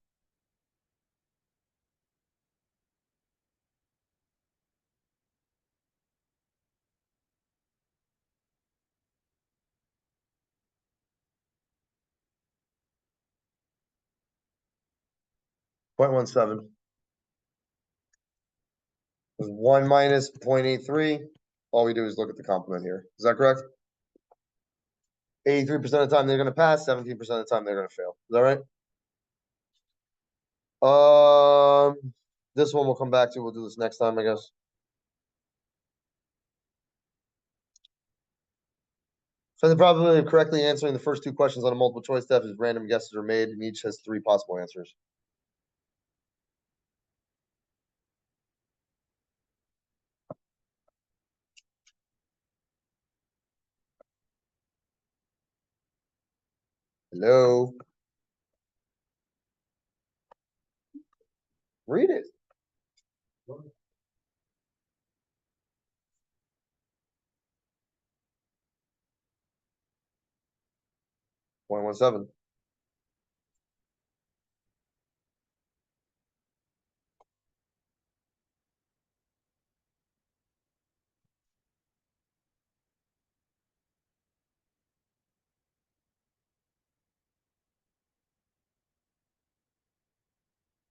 Point 0.17. 1 minus 0.83. All we do is look at the complement here. Is that correct? 83% of the time they're going to pass, 17% of the time they're going to fail. Is that right? This one we'll come back to. We'll do this next time, I guess. So the probability of correctly answering the first two questions on a multiple choice test is random guesses are made, and each has 3 possible answers. Hello. Read it. 0.17.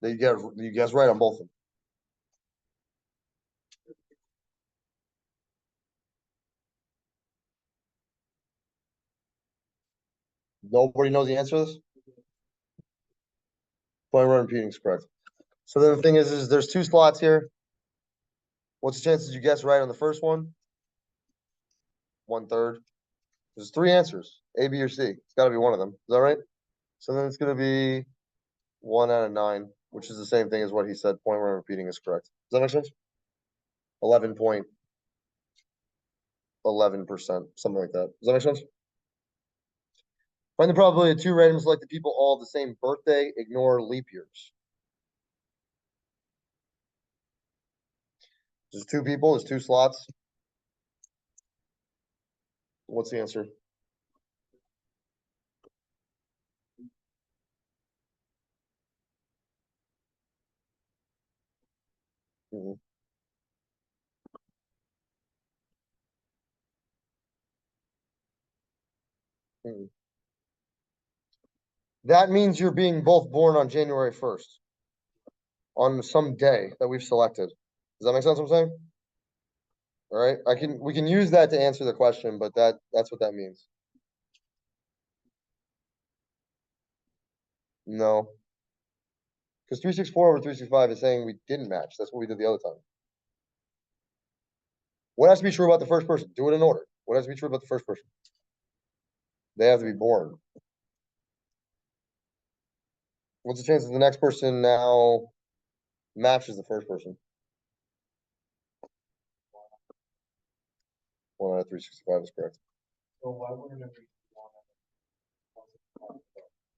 You guess right on both of them. Nobody knows the answer to this? Point run repeating is correct. So then the thing is there's 2 slots here. What's the chances you guess right on the first one? 1/3. There's 3 answers, A, B, or C. It's got to be one of them. Is that right? So then it's going to be 1 out of 9, which is the same thing as what he said. Point run repeating is correct. Does that make sense? 11.11%, something like that. Does that make sense? Find the probability of 2 random selected people all have the same birthday. Ignore leap years. There's 2 people. There's 2 slots. What's the answer? Mhm. Mhm. That means you're being both born on January 1st, on some day that we've selected. Does that make sense what I'm saying? All right. We can use that to answer the question, but that's what that means. No. Because 364 over 365 is saying we didn't match. That's what we did the other time. What has to be true about the first person? Do it in order. What has to be true about the first person? They have to be born. What's the chance that the next person now matches the first person? 1 out of 365 is correct. So why wouldn't it be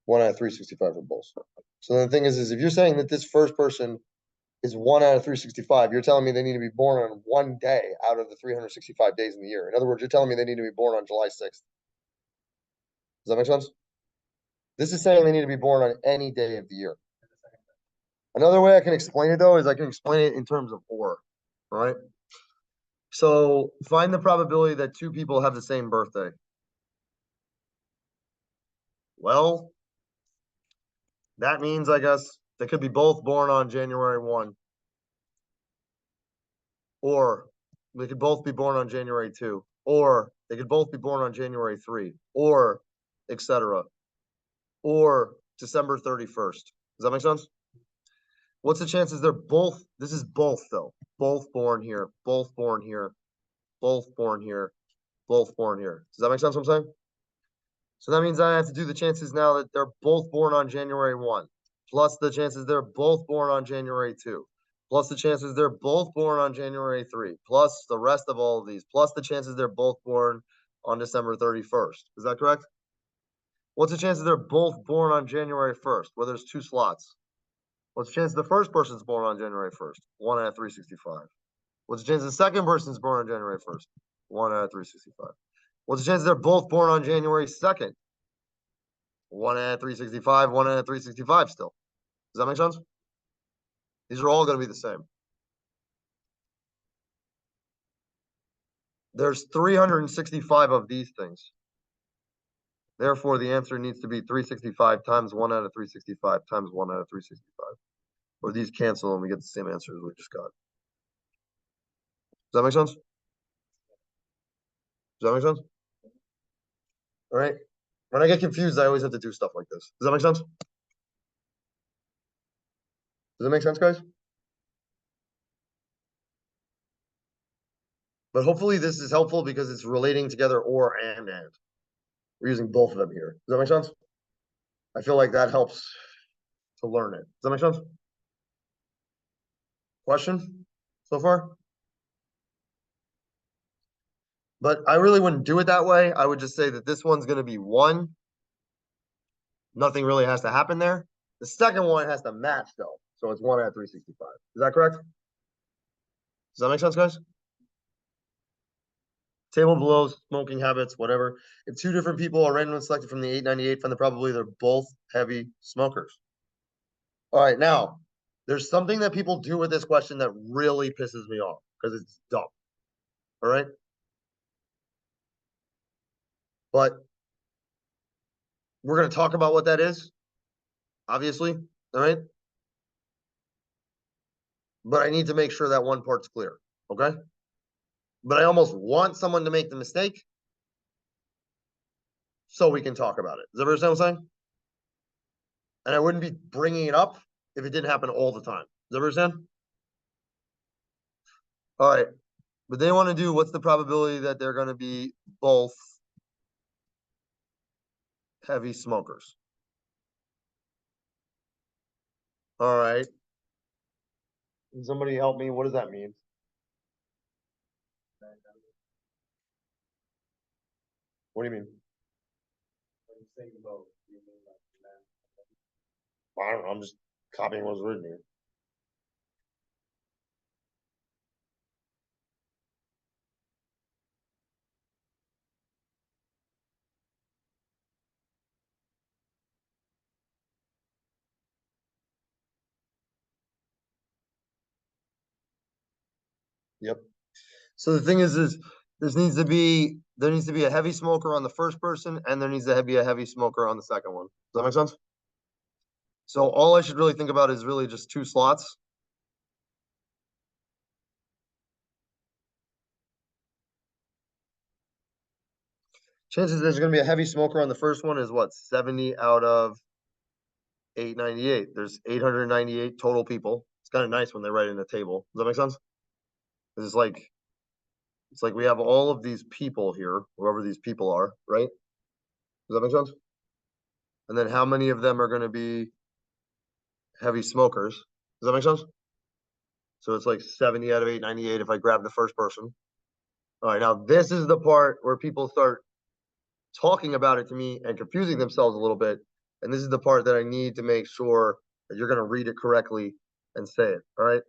1 out of 365 for both? So the thing is if you're saying that this first person is 1 out of 365, you're telling me they need to be born on one day out of the 365 days in the year. In other words, you're telling me they need to be born on July 6th. that make sense? This is saying they need to be born on any day of the year. Another way I can explain it though is I can explain it in terms of or, right? So find the probability that two people have the same birthday. Well, that means I guess they could be both born on January 1, or they could both be born on January 2, or they could both be born on January 3, or etc. Or December 31st. Does that make sense? What's the chances they're both? This is both though. Both born here, both born here, both born here, both born here. Does that make sense what I'm saying? So that means I have to do the chances now that they're both born on January 1, plus the chances they're both born on January 2, plus the chances they're both born on January 3, plus the rest of all of these, plus the chances they're both born on December 31st. Is that correct? What's the chances they're both born on January 1st, where there's two slots? What's the chance the first person's born on January 1st? 1 out of 365. What's the chance the second person's born on January 1st? 1 out of 365. What's the chance they're both born on January 2nd? 1 out of 365, 1 out of 365 still. Does that make sense? These are all going to be the same. There's 365 of these things. Therefore, the answer needs to be 365 times 1 out of 365 times 1 out of 365. Or these cancel and we get the same answer as we just got. Does that make sense? Does that make sense? All right. When I get confused, I always have to do stuff like this. Does that make sense? Does that make sense, guys? But hopefully this is helpful because it's relating together or and. We're using both of them here. Does that make sense? I feel like that helps to learn it. Does that make sense? Question so far? But I really wouldn't do it that way. I would just say that this one's going to be 1. Nothing really has to happen there. The second one has to match though. So it's 1 out of 365. Is that correct? Does that make sense, guys? Table below, smoking habits, whatever. If two different people are randomly selected from the 898, find the probability they're both heavy smokers. All right, now there's something that people do with this question that really pisses me off because it's dumb. All right. But we're going to talk about what that is, obviously. All right. But I need to make sure that one part's clear. Okay. But I almost want someone to make the mistake so we can talk about it. Does that understand what I'm saying? And I wouldn't be bringing it up if it didn't happen all the time. Does that understand? All right. But they want to do what's the probability that they're going to be both heavy smokers? All right. Can somebody help me? What does that mean? What do you mean? I don't know. I'm just copying what's written here. Yep. So the thing is there needs to be a heavy smoker on the first person, and there needs to be a heavy smoker on the second one. Does that make sense? So all I should really think about is really just 2 slots. Chances there's going to be a heavy smoker on the first one is what? 70 out of 898. There's 898 total people. It's kind of nice when they write it in a table. Does that make sense? It's like we have all of these people here, whoever these people are, right? Does that make sense? And then how many of them are going to be heavy smokers? Does that make sense? So it's like 70 out of 898 if I grab the first person. All right, now this is the part where people start talking about it to me and confusing themselves a little bit. And this is the part that I need to make sure that you're going to read it correctly and say it. All right.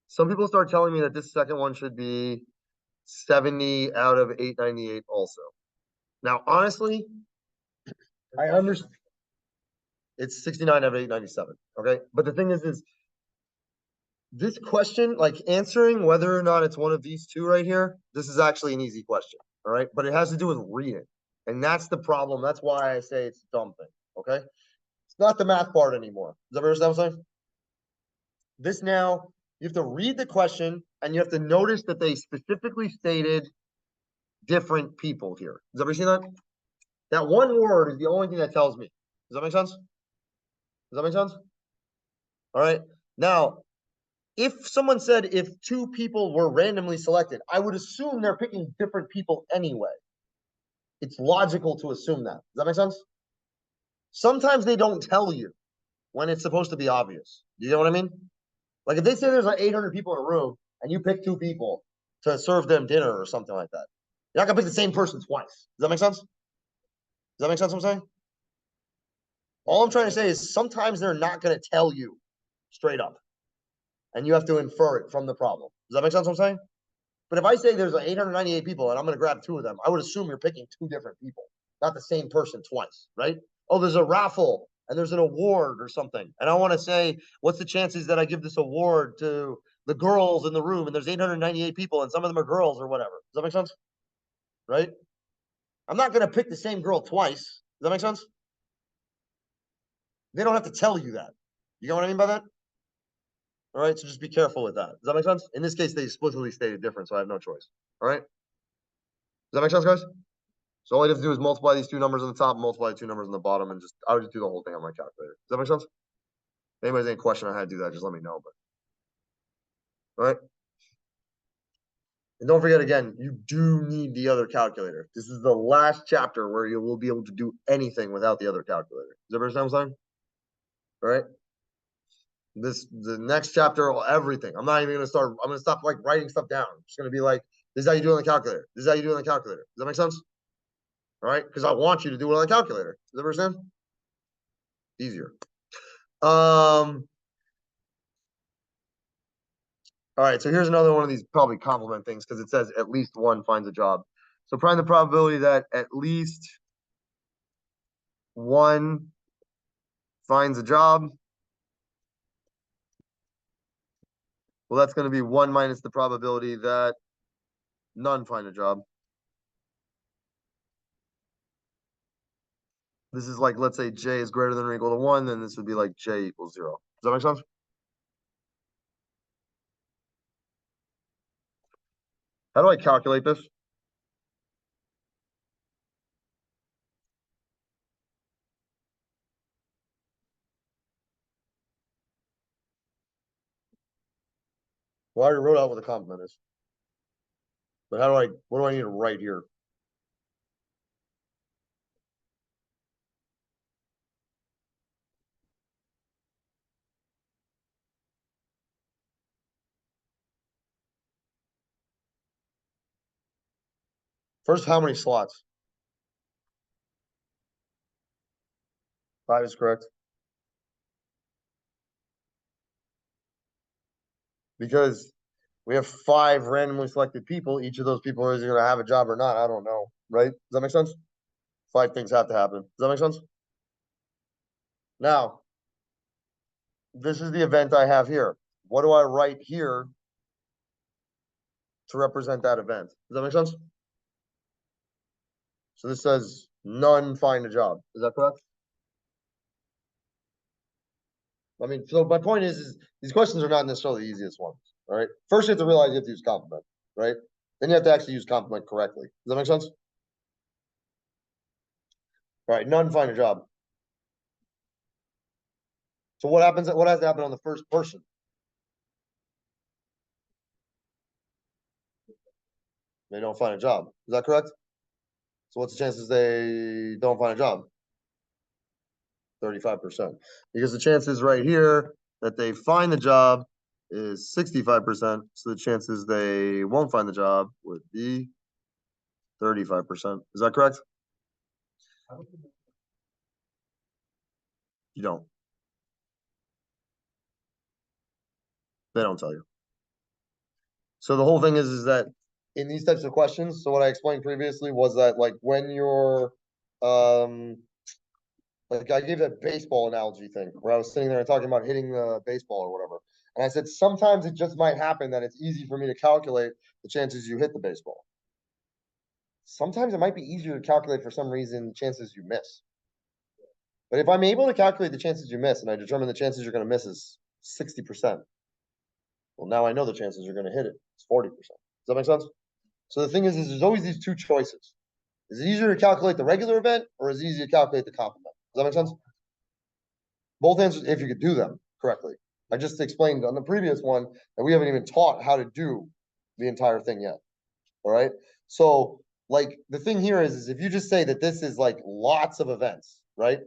Some people start telling me that this second one should be 70 out of 898 also. Now, honestly, I understand. It's 69 out of 897. Okay. But the thing is this question, like answering whether or not it's one of these two right here, this is actually an easy question. All right. But it has to do with reading. And that's the problem. That's why I say it's a dumb thing. Okay. It's not the math part anymore. Does that understand what I'm saying? This now, you have to read the question and you have to notice that they specifically stated different people here. Does everybody see that? That one word is the only thing that tells me. Does that make sense? Does that make sense? All right. Now, if someone said if two people were randomly selected, I would assume they're picking different people anyway. It's logical to assume that. Does that make sense? Sometimes they don't tell you when it's supposed to be obvious. You know what I mean? Like if they say there's like 800 people in a room and you pick two people to serve them dinner or something like that, you're not gonna pick the same person twice. Does that make sense? Does that make sense? What I'm saying? All I'm trying to say is sometimes they're not gonna tell you straight up, and you have to infer it from the problem. Does that make sense? What I'm saying? But if I say there's like 898 people and I'm gonna grab two of them, I would assume you're picking two different people, not the same person twice, right? Oh, there's a raffle and there's an award or something, and I want to say, what's the chances that I give this award to the girls in the room? And there's 898 people, and some of them are girls or whatever. Does that make sense? Right? I'm not gonna pick the same girl twice. Does that make sense? They don't have to tell you that. You know what I mean by that? All right, so just be careful with that. Does that make sense? In this case, they explicitly stated different, so I have no choice. All right. Does that make sense, guys? So all I have to do is multiply these two numbers on the top, multiply the two numbers on the bottom, and just I would just do the whole thing on my calculator. Does that make sense? If anybody's any question on how to do that, just let me know. But all right. And don't forget again, you do need the other calculator. This is the last chapter where you will be able to do anything without the other calculator. Does everybody understand what I'm saying? All right. The next chapter, everything. I'm not even gonna start. I'm gonna stop like writing stuff down. I'm just gonna be like, this is how you do it on the calculator. This is how you do it on the calculator. Does that make sense? All right, because I want you to do it on the calculator. Does that make sense? Easier. All right, so here's another one of these probably complement things because it says at least one finds a job. So find the probability that at least one finds a job. Well, that's going to be one minus the probability that none find a job. This is like, let's say j is greater than or equal to 1, then this would be like j equals 0. Does that make sense? How do I calculate this? Well, I already wrote out what the complement is. But what do I need to write here? First, how many slots? 5 is correct. Because we have 5 randomly selected people. Each of those people is going to have a job or not. I don't know. Right? Does that make sense? 5 things have to happen. Does that make sense? Now, this is the event I have here. What do I write here to represent that event? Does that make sense? So this says none find a job. Is that correct? I mean, so my point is these questions are not necessarily the easiest ones. All right. First, you have to realize you have to use complement, right? Then you have to actually use complement correctly. Does that make sense? All right. None find a job. So what happens? What has to happen on the first person? They don't find a job. Is that correct? So what's the chances they don't find a job? 35%. Because the chances right here that they find the job is 65%. So the chances they won't find the job would be 35%. Is that correct? You don't. They don't tell you. So the whole thing is that in these types of questions, so what I explained previously was that like when you're Like I gave that baseball analogy thing where I was sitting there and talking about hitting the baseball or whatever. And I said, sometimes it just might happen that it's easy for me to calculate the chances you hit the baseball. Sometimes it might be easier to calculate for some reason chances you miss. But if I'm able to calculate the chances you miss and I determine the chances you're going to miss is 60%, well, now I know the chances you're going to hit it. It's 40%. Does that make sense? So the thing is there's always these two choices. Is it easier to calculate the regular event or is it easier to calculate the complement? Does that make sense? Both answers, if you could do them correctly. I just explained on the previous one that we haven't even taught how to do the entire thing yet. All right. So, like, the thing here is if you just say that this is like lots of events, right?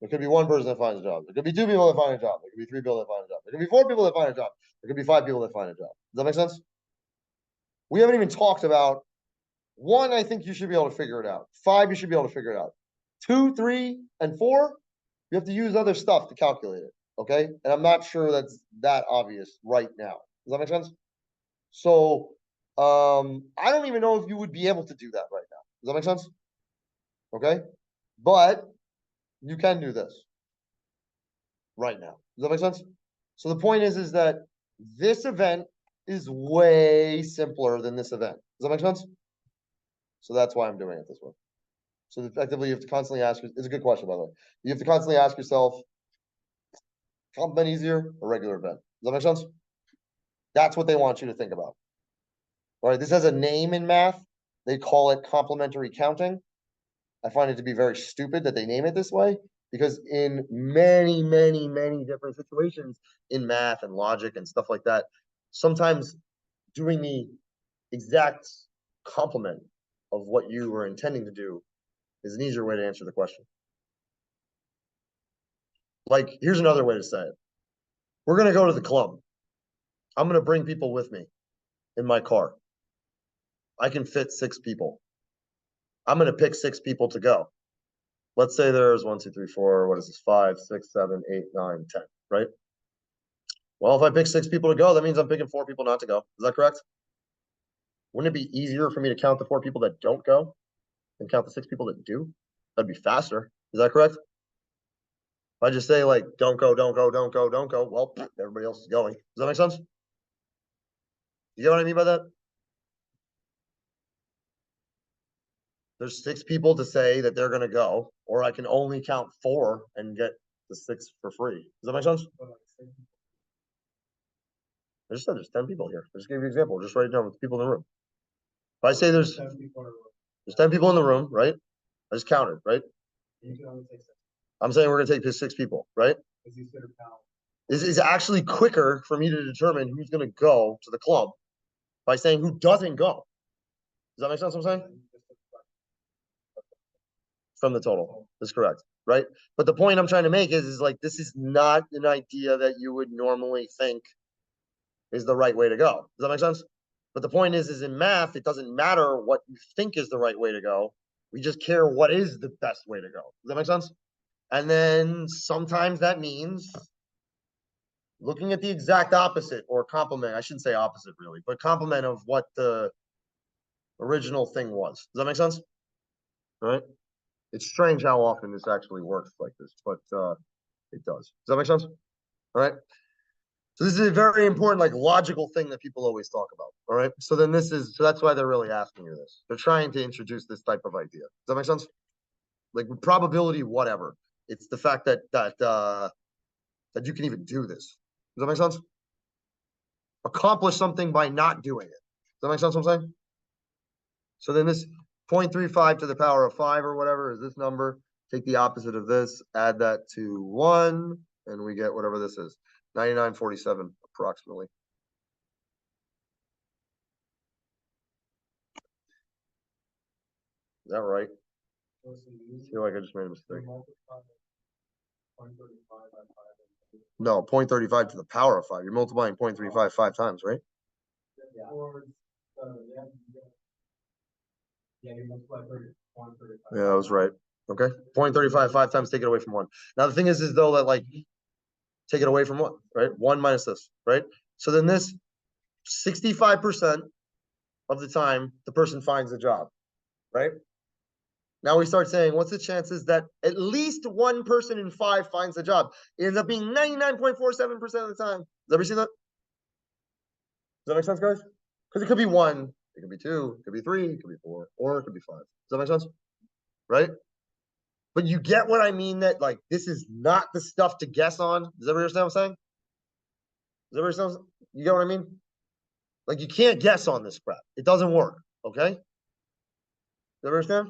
There could be one person that finds a job. There could be two people that find a job. There could be three people that find a job. There could be four people that find a job. There could be five people that find a job. Does that make sense? We haven't even talked about one. I think you should be able to figure it out. Five, you should be able to figure it out. 2, 3, and 4, you have to use other stuff to calculate it. Okay. And I'm not sure that's that obvious right now. Does that make sense? So I don't even know if you would be able to do that right now. Does that make sense? Okay. But you can do this right now. Does that make sense? So the point is that this event is way simpler than this event. Does that make sense? So that's why I'm doing it this way. So effectively, you have to constantly ask. It's a good question, by the way. You have to constantly ask yourself, complement easier or regular event? Does that make sense? That's what they want you to think about. All right. This has a name in math. They call it complementary counting. I find it to be very stupid that they name it this way because in many, many, many different situations in math and logic and stuff like that, sometimes doing the exact complement of what you were intending to do is an easier way to answer the question. Like, here's another way to say it. We're going to go to the club. I'm going to bring people with me in my car. I can fit 6 people. I'm going to pick 6 people to go. Let's say there's 1, 2, 3, 4. What is this? 5, 6, 7, 8, 9, 10. Right? Well, if I pick 6 people to go, that means I'm picking 4 people not to go. Is that correct? Wouldn't it be easier for me to count the 4 people that don't go than count the 6 people that do? That'd be faster. Is that correct? If I just say like, don't go, don't go, don't go, don't go, well, everybody else is going. Does that make sense? You get what I mean by that? There's 6 people to say that they're going to go, or I can only count 4 and get the 6 for free. Does that make sense? I just said there's 10 people here. I just gave you an example. Just write it down with people in the room. If I say there's 10 people in the room, right? I just counted, right? I'm saying we're going to take 6 people, right? This is actually quicker for me to determine who's going to go to the club by saying who doesn't go. Does that make sense what I'm saying? From the total. That's correct, right? But the point I'm trying to make is like this is not an idea that you would normally think is the right way to go. Does that make sense? But the point is in math, it doesn't matter what you think is the right way to go. We just care what is the best way to go. Does that make sense? And then sometimes that means looking at the exact opposite or complement. I shouldn't say opposite really, but complement of what the original thing was. Does that make sense? All right. It's strange how often this actually works like this, but it does. Does that make sense? All right. So this is a very important, like logical thing that people always talk about. All right. So then so that's why they're really asking you this. They're trying to introduce this type of idea. Does that make sense? Like probability, whatever. It's the fact that that you can even do this. Does that make sense? Accomplish something by not doing it. Does that make sense what I'm saying? So then this 0.35 to the power of 5 or whatever is this number. Take the opposite of this, add that to 1, and we get whatever this is. 99.47 approximately. Is that right? I feel like I just made a mistake. No, 0.35 to the power of 5. You're multiplying 0.35 5 times, right? Yeah, I was right. Okay. 0.35 5 times, take it away from 1. Now the thing is though that like take it away from 1, right? 1 minus this, right? So then this 65% of the time the person finds a job, right? Now we start saying, what's the chances that at least one person in 5 finds a job? It ends up being 99.47% of the time. Does everybody see that? Does that make sense, guys? Because it could be 1, it could be 2, it could be 3, it could be 4, or it could be 5. Does that make sense? Right? But you get what I mean, that like this is not the stuff to guess on. Does everybody understand what I'm saying? Does everybody understand? You get what I mean? Like you can't guess on this crap. It doesn't work. Okay? Does everybody understand?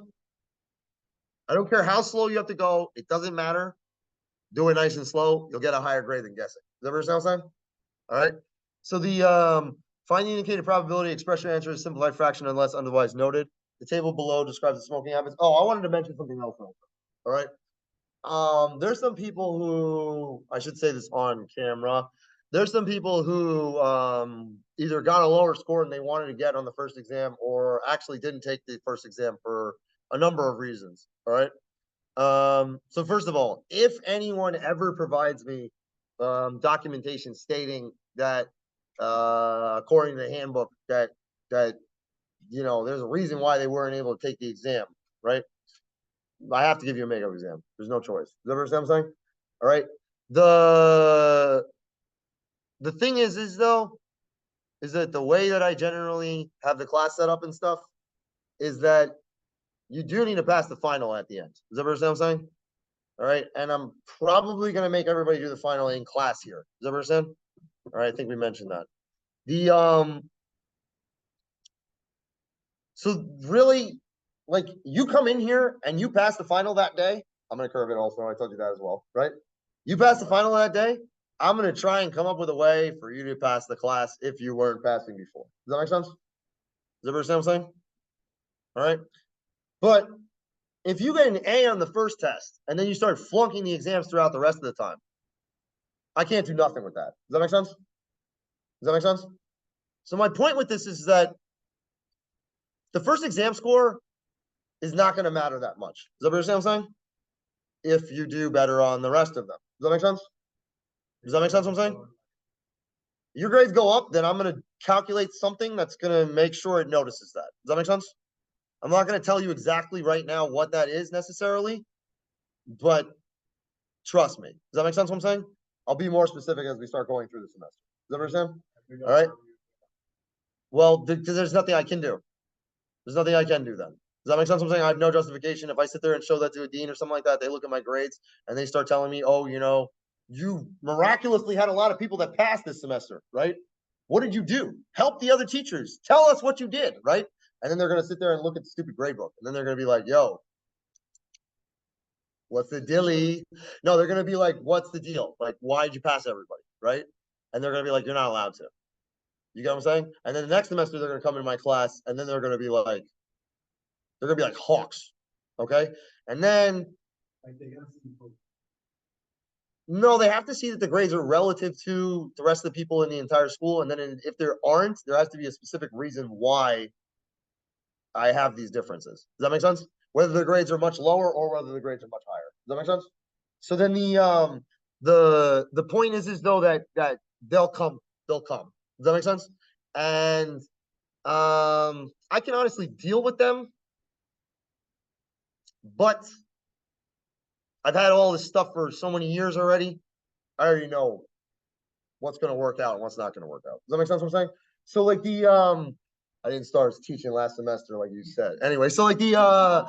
I don't care how slow you have to go. It doesn't matter. Do it nice and slow. You'll get a higher grade than guessing. Does everybody understand what I'm saying? All right. So the find the indicated probability expression answer is simplified fraction unless otherwise noted. The table below describes the smoking habits. Oh, I wanted to mention something else. All right. There's some people who, I should say this on camera. There's some people who either got a lower score than they wanted to get on the first exam, or actually didn't take the first exam for a number of reasons. All right. So first of all, if anyone ever provides me documentation stating that according to the handbook that there's a reason why they weren't able to take the exam, right? I have to give you a makeup exam. There's no choice. Does that understand what I'm saying? All right. The thing is though, is that the way that I generally have the class set up and stuff is that you do need to pass the final at the end. Does that understand what I'm saying? All right. And I'm probably going to make everybody do the final in class here. Does that understand? All right. I think we mentioned that. So really, like you come in here and you pass the final that day. I'm going to curve it also. I told you that as well, right? You pass the final that day. I'm going to try and come up with a way for you to pass the class if you weren't passing before. Does that make sense? Does that understand what I'm saying? All right. But if you get an A on the first test and then you start flunking the exams throughout the rest of the time, I can't do nothing with that. Does that make sense? Does that make sense? So my point with this is that the first exam score is not going to matter that much. Does that understand what I'm saying? If you do better on the rest of them. Does that make sense? Does that make sense what I'm saying? Your grades go up, then I'm going to calculate something that's going to make sure it notices that. Does that make sense? I'm not going to tell you exactly right now what that is necessarily, but trust me. Does that make sense what I'm saying? I'll be more specific as we start going through the semester. Does that understand? All right. Well, because there's nothing I can do. There's nothing I can do then. Does that make sense what I'm saying? I have no justification. If I sit there and show that to a dean or something like that, they look at my grades and they start telling me, oh, you miraculously had a lot of people that passed this semester, right? What did you do? Help the other teachers. Tell us what you did, right? And then they're going to sit there and look at the stupid grade book. And then they're going to be like, yo, what's the dilly? No, they're going to be like, what's the deal? Like, why did you pass everybody, right? And they're going to be like, you're not allowed to. You get what I'm saying? And then the next semester, they're going to come in my class and then they're going to be like, hawks. Okay. And then no, they have to see that the grades are relative to the rest of the people in the entire school. And then if there aren't, there has to be a specific reason why I have these differences. Does that make sense? Whether the grades are much lower or whether the grades are much higher. Does that make sense? So then the point is though that they'll come. Does that make sense? And I can honestly deal with them, but I've had all this stuff for so many years already. I already know what's going to work out and what's not going to work out. Does that make sense what I'm saying? So like I didn't start teaching last semester like you said. Anyway, so like the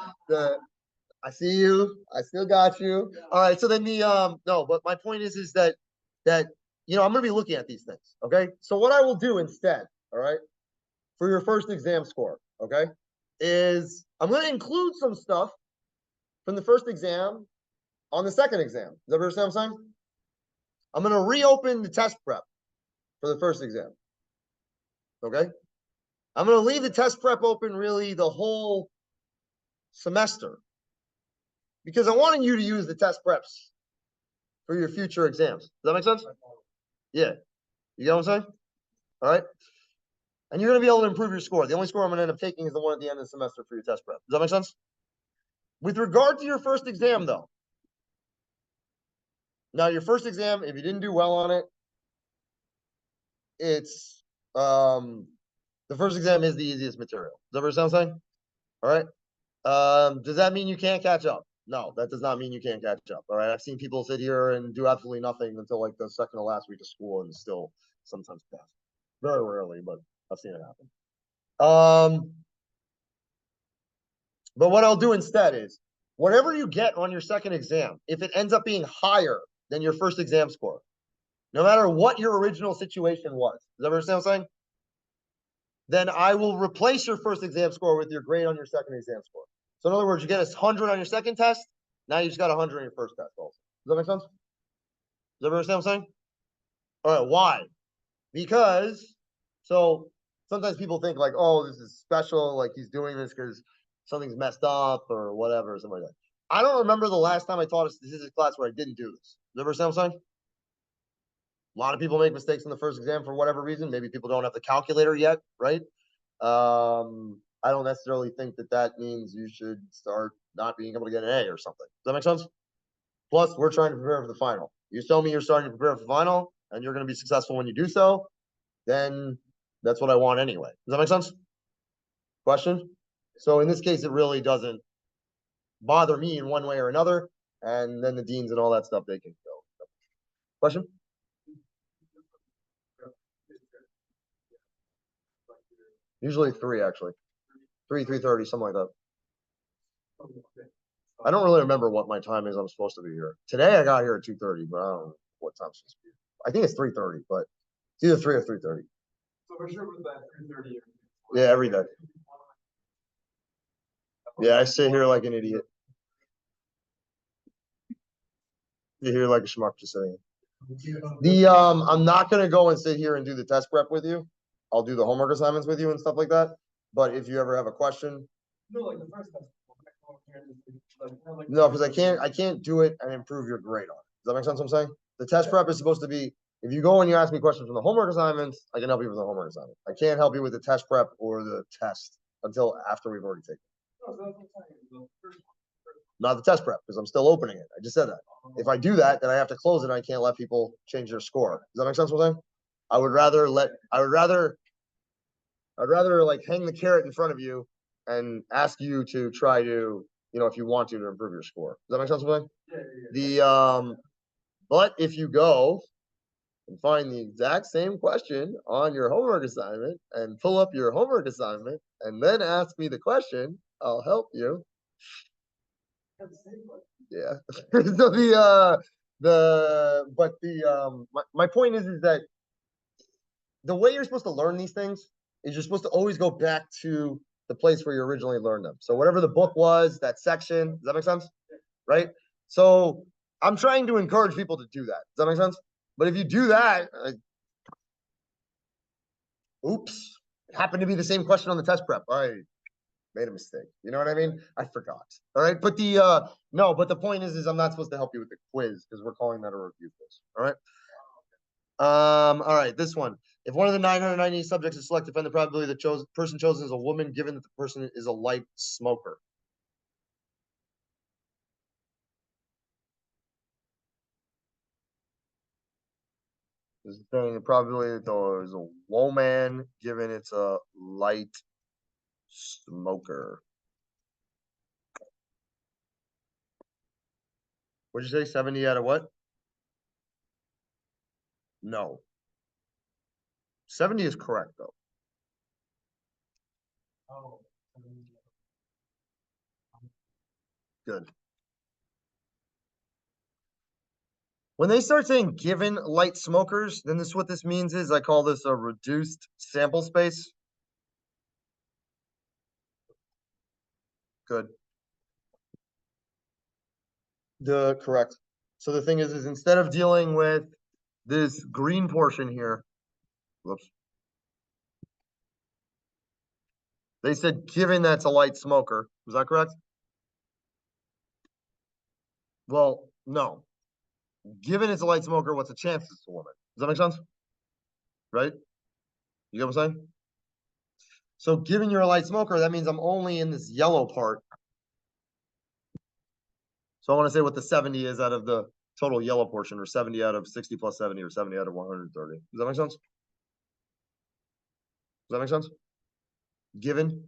I see you. I still got you. All right. So then no, but my point is that I'm going to be looking at these things. Okay. So what I will do instead, all right, for your first exam score, okay, is I'm going to include some stuff from the first exam on the second exam. Does that understand what I'm saying? I'm going to reopen the test prep for the first exam. Okay. I'm going to leave the test prep open really the whole semester because I wanted you to use the test preps for your future exams. Does that make sense? Yeah. You get what I'm saying? All right. And you're going to be able to improve your score. The only score I'm going to end up taking is the one at the end of the semester for your test prep. Does that make sense? With regard to your first exam, though, now your first exam, if you didn't do well on it, it's the first exam is the easiest material. Does that what I'm saying? All right. Does that mean you can't catch up? No, that does not mean you can't catch up. All right. I've seen people sit here and do absolutely nothing until like the second to last week of school and still sometimes pass. Very rarely, but I've seen it happen. But what I'll do instead is whatever you get on your second exam, if it ends up being higher than your first exam score, no matter what your original situation was, does that understand what I'm saying? Then I will replace your first exam score with your grade on your second exam score. So in other words, you get 100 on your second test. Now you just got 100 on your first test also. Does that make sense? Does everyone understand what I'm saying? All right, why? Because so sometimes people think like, oh, this is special, like he's doing this because something's messed up or whatever, or something like that. I don't remember the last time I taught a statistics class where I didn't do this. Does everyone understand what I'm saying? A lot of people make mistakes in the first exam for whatever reason. Maybe people don't have the calculator yet, right? I don't necessarily think that that means you should start not being able to get an A or something. Does that make sense? Plus, we're trying to prepare for the final. You tell me you're starting to prepare for the final and you're going to be successful when you do so, then that's what I want anyway. Does that make sense? Question? So in this case, it really doesn't bother me in one way or another. And then the deans and all that stuff, they can go. Question? Usually three, actually. 3:30, something like that. I don't really remember what my time is. I'm supposed to be here today. I got here at 2:30, but I don't know what time I'm supposed to be. I think it's 3:30, but it's either 3 or 3:30. So for sure with that 3:30. Yeah, every day. Yeah, I sit here like an idiot. You hear like a schmuck just saying. I'm not gonna go and sit here and do the test prep with you. I'll do the homework assignments with you and stuff like that. But if you ever have a question, no, like the first test. No, because I can't do it and improve your grade on it. Does that make sense what I'm saying? The test prep is supposed to be, if you go and you ask me questions from the homework assignments, I can help you with the homework assignment. I can't help you with the test prep or the test until after we've already taken it. Not the test prep, because I'm still opening it. I just said that. If I do that, then I have to close it and I can't let people change their score. Does that make sense what I'm saying? I'd rather like hang the carrot in front of you and ask you to try to, if you want to improve your score. Does that make sense what I'm saying? The but if you go and find the exact same question on your homework assignment and pull up your homework assignment and then ask me the question, I'll help you. Yeah. So my point is that the way you're supposed to learn these things is you're supposed to always go back to the place where you originally learned them. So whatever the book was, that section, does that make sense? Right? So I'm trying to encourage people to do that. Does that make sense? But if you do that, oops, it happened to be the same question on the test prep. I made a mistake. You know what I mean? I forgot. All right. But the point is I'm not supposed to help you with the quiz because we're calling that a review quiz. All right. All right, this one. If one of the 990 subjects is selected, find the probability the person chosen is a woman, given that the person is a light smoker. This is saying the probability that there is a woman, given it's a light smoker. What'd you say? 70 out of what? No. 70 is correct, though. Good. When they start saying given light smokers, then what this means is I call this a reduced sample space. Good. Correct. So the thing is instead of dealing with this green portion here, whoops, they said given that's a light smoker. Was that correct? Well, no. Given it's a light smoker, what's the chance it's a woman? Does that make sense? Right? You get what I'm saying? So given you're a light smoker, that means I'm only in this yellow part. So I want to say what the 70 is out of the total yellow portion, or 70 out of 60 plus 70, or 70 out of 130. Does that make sense? Does that make sense? Given.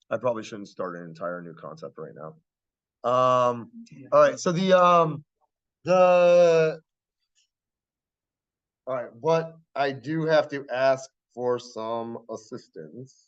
I probably shouldn't start an entire new concept right now. All right, so the all right, what I do have to ask for some assistance